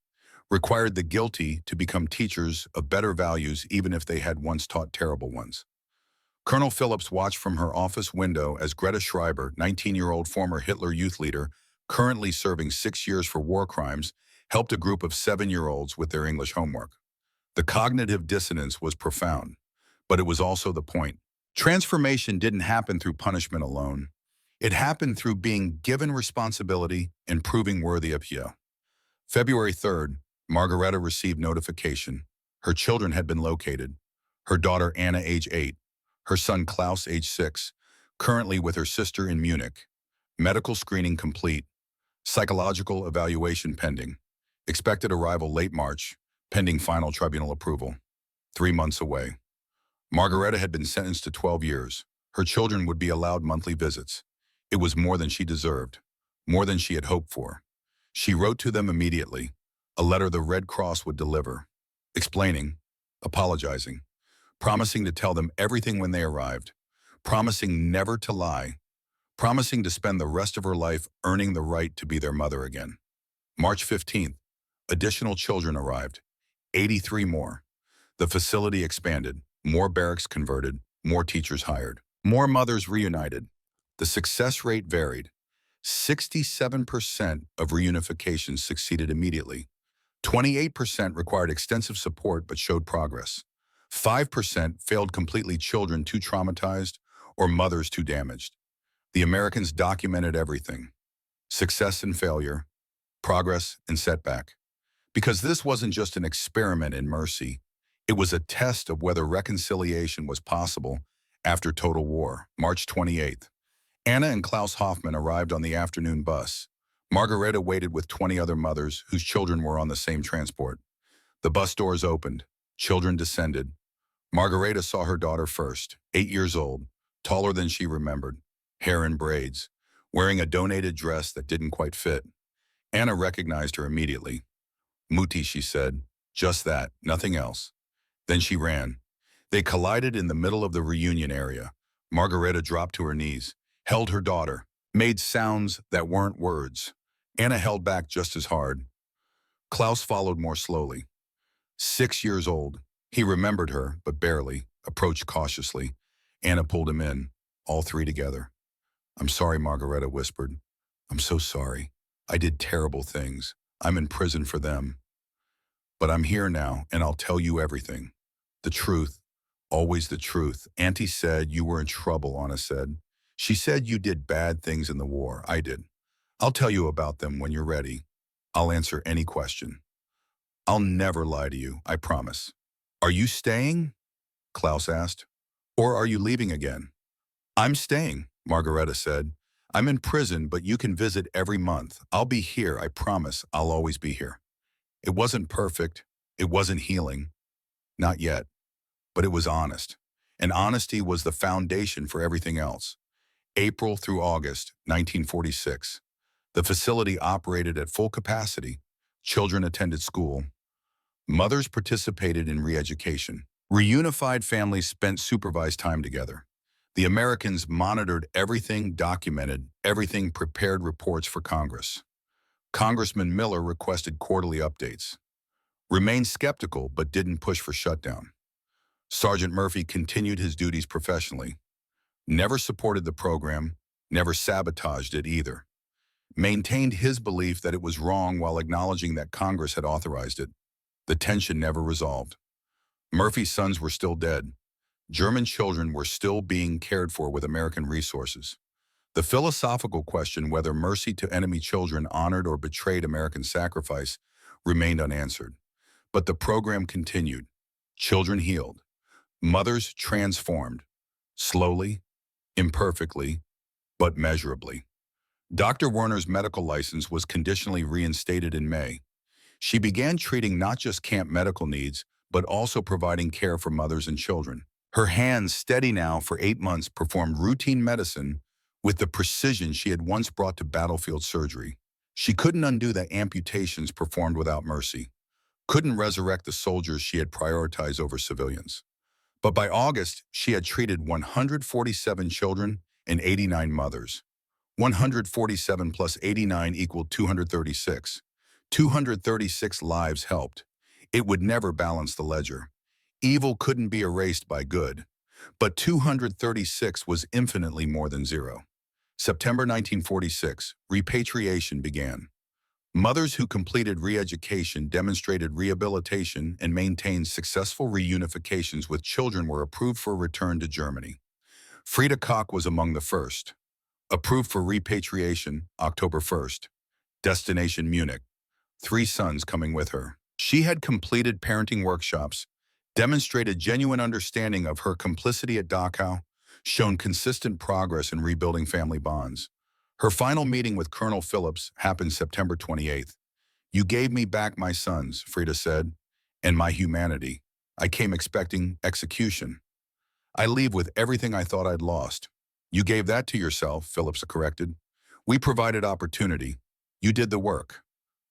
S1: required the guilty to become teachers of better values even if they had once taught terrible ones. Colonel Phillips watched from her office window as Greta Schreiber, 19-year-old former Hitler Youth leader, currently serving 6 years for war crimes, helped a group of 7-year-olds with their English homework. The cognitive dissonance was profound, but it was also the point. Transformation didn't happen through punishment alone. It happened through being given responsibility and proving worthy of you. February 3rd, Margareta received notification. Her children had been located. Her daughter Anna, age 8, her son Klaus, age 6, currently with her sister in Munich. Medical screening complete. Psychological evaluation pending. Expected arrival late March, pending final tribunal approval. 3 months away. Margareta had been sentenced to 12 years. Her children would be allowed monthly visits. It was more than she deserved, more than she had hoped for. She wrote to them immediately, a letter the Red Cross would deliver, explaining, apologizing, promising to tell them everything when they arrived, promising never to lie, promising to spend the rest of her life earning the right to be their mother again. March 15th, additional children arrived, 83 more. The facility expanded, more barracks converted, more teachers hired, more mothers reunited. The success rate varied. 67% of reunifications succeeded immediately. 28% required extensive support but showed progress. 5% failed completely, children too traumatized or mothers too damaged. The Americans documented everything. Success and failure, progress and setback. Because this wasn't just an experiment in mercy. It was a test of whether reconciliation was possible after total war. March 28th. Anna and Klaus Hoffman arrived on the afternoon bus. Margareta waited with 20 other mothers whose children were on the same transport. The bus doors opened. Children descended. Margareta saw her daughter first, 8 years old, taller than she remembered, hair in braids, wearing a donated dress that didn't quite fit. Anna recognized her immediately. "Muti," she said. "Just that, nothing else." Then she ran. They collided in the middle of the reunion area. Margareta dropped to her knees, held her daughter, made sounds that weren't words. Anna held back just as hard. Klaus followed more slowly. 6 years old. He remembered her, but barely, approached cautiously. Anna pulled him in, all three together. "I'm sorry," Margareta whispered. "I'm so sorry. I did terrible things. I'm in prison for them. But I'm here now, and I'll tell you everything. The truth, always the truth." "Auntie said you were in trouble," Anna said. "She said you did bad things in the war. I did. I'll tell you about them when you're ready. I'll answer any question. I'll never lie to you, I promise." "Are you staying?" Klaus asked. "Or are you leaving again?" "I'm staying," Margareta said. "I'm in prison, but you can visit every month. I'll be here, I promise. I'll always be here." It wasn't perfect. It wasn't healing. Not yet. But it was honest. And honesty was the foundation for everything else. April through August, 1946. The facility operated at full capacity. Children attended school. Mothers participated in re-education. Reunified families spent supervised time together. The Americans monitored everything, documented everything, prepared reports for Congress. Congressman Miller requested quarterly updates. Remained skeptical, but didn't push for shutdown. Sergeant Murphy continued his duties professionally. Never supported the program, never sabotaged it either. Maintained his belief that it was wrong while acknowledging that Congress had authorized it. The tension never resolved. Murphy's sons were still dead. German children were still being cared for with American resources. The philosophical question whether mercy to enemy children honored or betrayed American sacrifice remained unanswered. But the program continued. Children healed. Mothers transformed. Slowly, imperfectly, but measurably. Dr. Werner's medical license was conditionally reinstated in May. She began treating not just camp medical needs, but also providing care for mothers and children. Her hands, steady now for 8 months, performed routine medicine with the precision she had once brought to battlefield surgery. She couldn't undo the amputations performed without mercy, couldn't resurrect the soldiers she had prioritized over civilians. But by August, she had treated 147 children and 89 mothers. 147 plus 89 equaled 236. 236 lives helped. It would never balance the ledger. Evil couldn't be erased by good. But 236 was infinitely more than zero. September 1946, repatriation began. Mothers who completed re-education, demonstrated rehabilitation, and maintained successful reunifications with children were approved for return to Germany. Frida Koch was among the first. Approved for repatriation, October 1st. Destination Munich. 3 sons coming with her. She had completed parenting workshops, demonstrated genuine understanding of her complicity at Dachau, shown consistent progress in rebuilding family bonds. Her final meeting with Colonel Phillips happened September 28th. "You gave me back my sons," Frida said, "and my humanity. I came expecting execution. I leave with everything I thought I'd lost." "You gave that to yourself," Phillips corrected. "We provided opportunity. You did the work."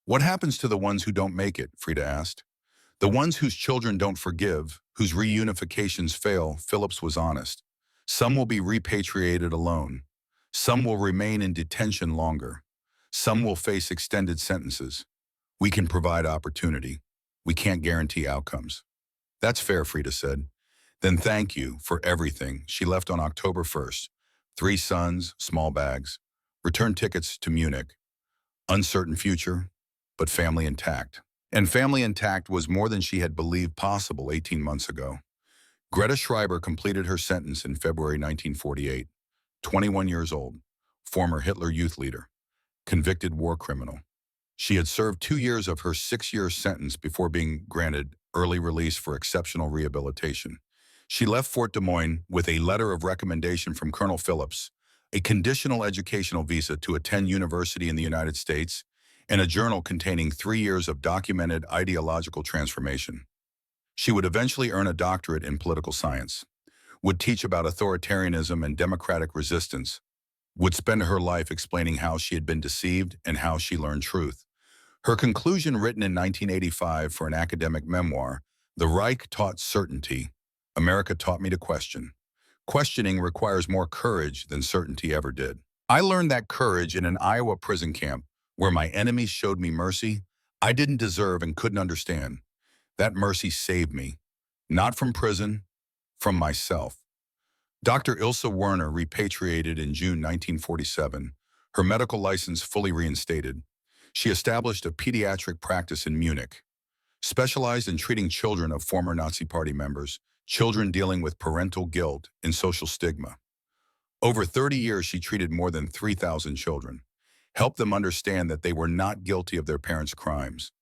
S1: "What happens to the ones who don't make it?" Frida asked. "The ones whose children don't forgive, whose reunifications fail," Phillips was honest. "Some will be repatriated alone. Some will remain in detention longer. Some will face extended sentences. We can provide opportunity. We can't guarantee outcomes." "That's fair," Frida said. "Then thank you for everything." She left on October 1st. 3 sons, small bags. Return tickets to Munich. Uncertain future, but family intact. And family intact was more than she had believed possible 18 months ago. Greta Schreiber completed her sentence in February 1948. 21 years old, former Hitler youth leader, convicted war criminal. She had served 2 years of her 6-year sentence before being granted early release for exceptional rehabilitation. She left Fort Des Moines with a letter of recommendation from Colonel Phillips, a conditional educational visa to attend university in the United States, and a journal containing 3 years of documented ideological transformation. She would eventually earn a doctorate in political science, would teach about authoritarianism and democratic resistance, would spend her life explaining how she had been deceived and how she learned truth. Her conclusion, written in 1985 for an academic memoir, "The Reich taught certainty. America taught me to question. Questioning requires more courage than certainty ever did. I learned that courage in an Iowa prison camp where my enemies showed me mercy I didn't deserve and couldn't understand. That mercy saved me, not from prison, from myself." Dr. Ilse Werner repatriated in June 1947, her medical license fully reinstated. She established a pediatric practice in Munich, specialized in treating children of former Nazi Party members, children dealing with parental guilt and social stigma. Over 30 years, she treated more than 3,000 children, helped them understand that they were not guilty of their parents' crimes,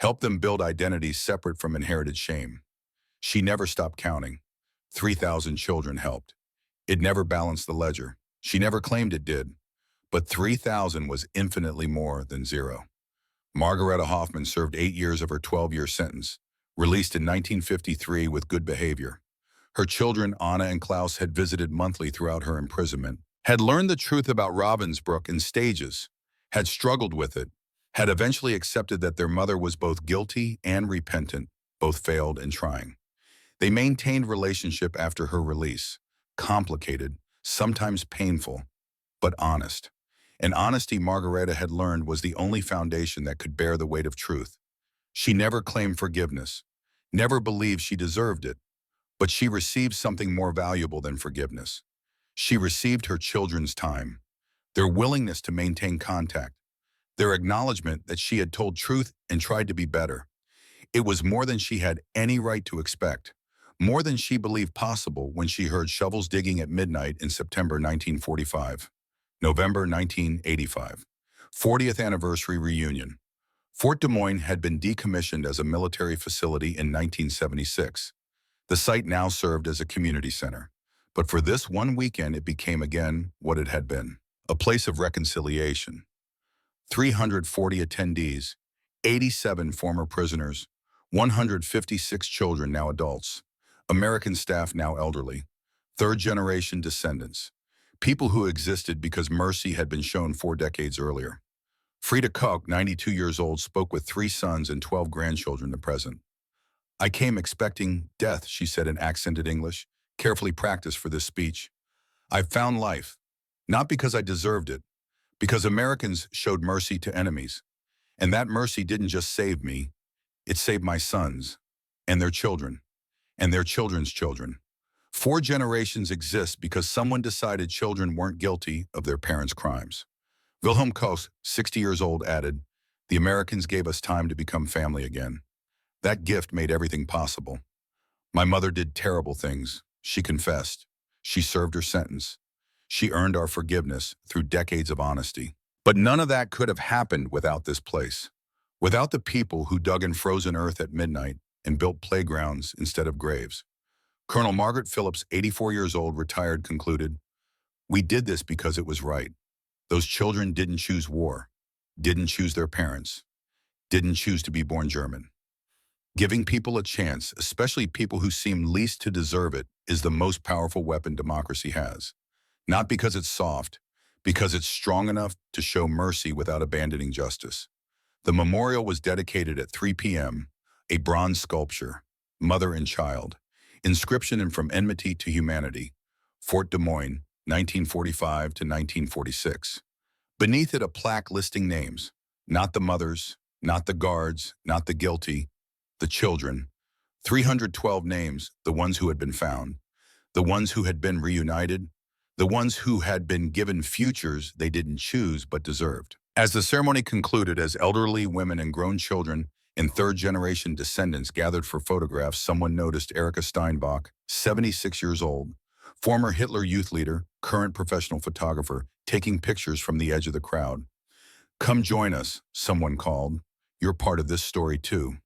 S1: helped them build identities separate from inherited shame. She never stopped counting. 3,000 children helped. It never balanced the ledger. She never claimed it did. But 3,000 was infinitely more than zero. Margareta Hoffman served 8 years of her 12-year sentence, released in 1953 with good behavior. Her children, Anna and Klaus, had visited monthly throughout her imprisonment, had learned the truth about Ravensbrück in stages, had struggled with it, had eventually accepted that their mother was both guilty and repentant, both failed and trying. They maintained relationship after her release, complicated, sometimes painful, but honest. And honesty, Margareta had learned, was the only foundation that could bear the weight of truth. She never claimed forgiveness, never believed she deserved it, but she received something more valuable than forgiveness. She received her children's time, their willingness to maintain contact, their acknowledgement that she had told truth and tried to be better. It was more than she had any right to expect, more than she believed possible when she heard shovels digging at midnight in September 1945. November 1985. 40th anniversary reunion. Fort Des Moines had been decommissioned as a military facility in 1976. The site now served as a community center. But for this one weekend, it became again what it had been, a place of reconciliation. 340 attendees, 87 former prisoners, 156 children, now adults, American staff, now elderly, third-generation descendants, people who existed because mercy had been shown 4 decades earlier. Frida Koch, 92 years old, spoke with 3 sons and 12 grandchildren present. "I came expecting death," she said in accented English, carefully practiced for this speech. "I found life, not because I deserved it, because Americans showed mercy to enemies. And that mercy didn't just save me, it saved my sons, and their children, and their children's children. 4 generations exist because someone decided children weren't guilty of their parents' crimes." Wilhelm Koch, 60 years old, added, "The Americans gave us time to become family again. That gift made everything possible. My mother did terrible things. She confessed. She served her sentence. She earned our forgiveness through decades of honesty. But none of that could have happened without this place, without the people who dug in frozen earth at midnight and built playgrounds instead of graves." Colonel Margaret Phillips, 84 years old, retired, concluded, "We did this because it was right. Those children didn't choose war, didn't choose their parents, didn't choose to be born German. Giving people a chance, especially people who seem least to deserve it, is the most powerful weapon democracy has. Not because it's soft, because it's strong enough to show mercy without abandoning justice." The memorial was dedicated at 3 p.m., a bronze sculpture, mother and child, inscription and From Enmity to Humanity, Fort Des Moines, 1945 to 1946. Beneath it, a plaque listing names, not the mothers, not the guards, not the guilty, the children. 312 names, the ones who had been found, the ones who had been reunited, the ones who had been given futures they didn't choose but deserved. As the ceremony concluded, as elderly women and grown children and third-generation descendants gathered for photographs, someone noticed Erika Steinbach, 76 years old, former Hitler Youth leader, current professional photographer, taking pictures from the edge of the crowd. Come join us, someone called. You're part of this story too.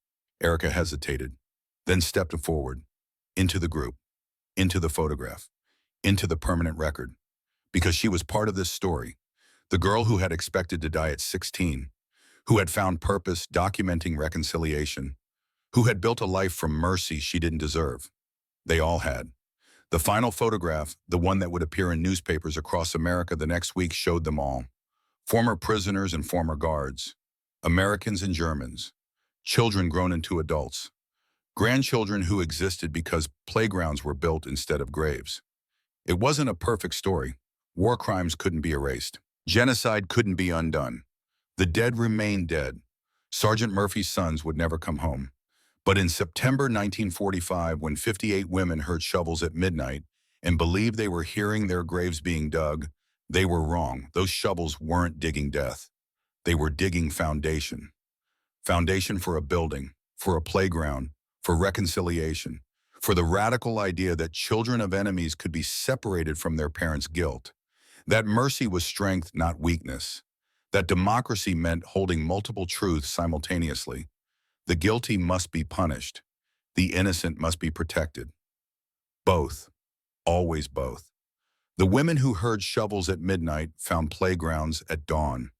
S1: Erica hesitated, then stepped forward, into the group, into the photograph, into the permanent record, because she was part of this story. The girl who had expected to die at 16, who had found purpose documenting reconciliation, who had built a life from mercy she didn't deserve. They all had. The final photograph, the one that would appear in newspapers across America the next week, showed them all. Former prisoners and former guards, Americans and Germans, children grown into adults, grandchildren who existed because playgrounds were built instead of graves. It wasn't a perfect story. War crimes couldn't be erased. Genocide couldn't be undone. The dead remained dead. Sergeant Murphy's sons would never come home. But in September 1945, when 58 women heard shovels at midnight and believed they were hearing their graves being dug, they were wrong. Those shovels weren't digging death. They were digging foundation. Foundation for a building, for a playground, for reconciliation, for the radical idea that children of enemies could be separated from their parents' guilt. That mercy was strength, not weakness. That democracy meant holding multiple truths simultaneously. The guilty must be punished. The innocent must be protected. Both. Always both. The women who heard shovels at midnight found playgrounds at dawn.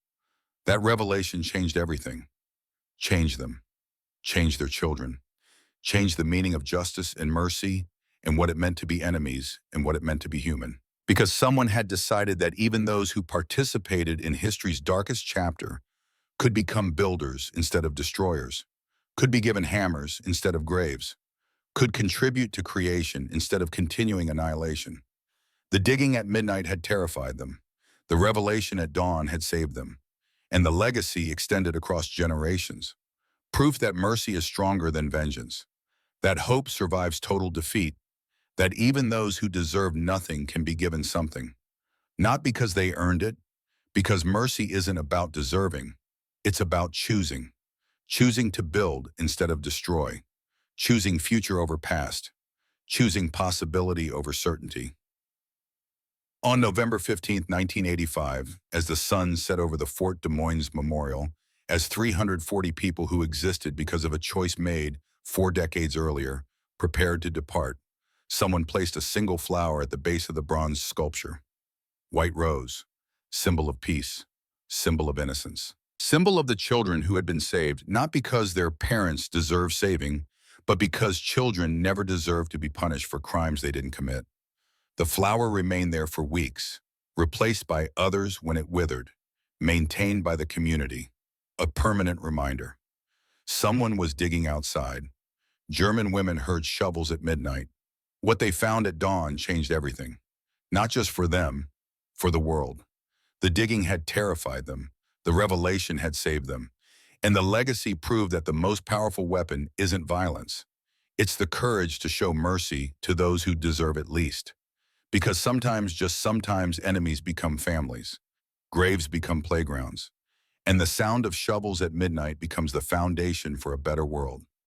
S1: That revelation changed everything. Changed them. Changed their children. Changed the meaning of justice and mercy and what it meant to be enemies and what it meant to be human. Because someone had decided that even those who participated in history's darkest chapter could become builders instead of destroyers, could be given hammers instead of graves, could contribute to creation instead of continuing annihilation. The digging at midnight had terrified them. The revelation at dawn had saved them. And the legacy extended across generations. Proof that mercy is stronger than vengeance. That hope survives total defeat. That even those who deserve nothing can be given something. Not because they earned it, because mercy isn't about deserving. It's about choosing. Choosing to build instead of destroy. Choosing future over past. Choosing possibility over certainty. On November 15, 1985, as the sun set over the Fort Des Moines Memorial, as 340 people who existed because of a choice made 4 decades earlier prepared to depart, someone placed a single flower at the base of the bronze sculpture. White rose, symbol of peace, symbol of innocence, symbol of the children who had been saved, not because their parents deserved saving, but because children never deserved to be punished for crimes they didn't commit. The flower remained there for weeks, replaced by others when it withered, maintained by the community, a permanent reminder. Someone was digging outside. German women heard shovels at midnight. What they found at dawn changed everything, not just for them, for the world. The digging had terrified them. The revelation had saved them. And the legacy proved that the most powerful weapon isn't violence. It's the courage to show mercy to those who deserve it least. Because sometimes, just sometimes, enemies become families. Graves become playgrounds. And the sound of shovels at midnight becomes the foundation for a better world.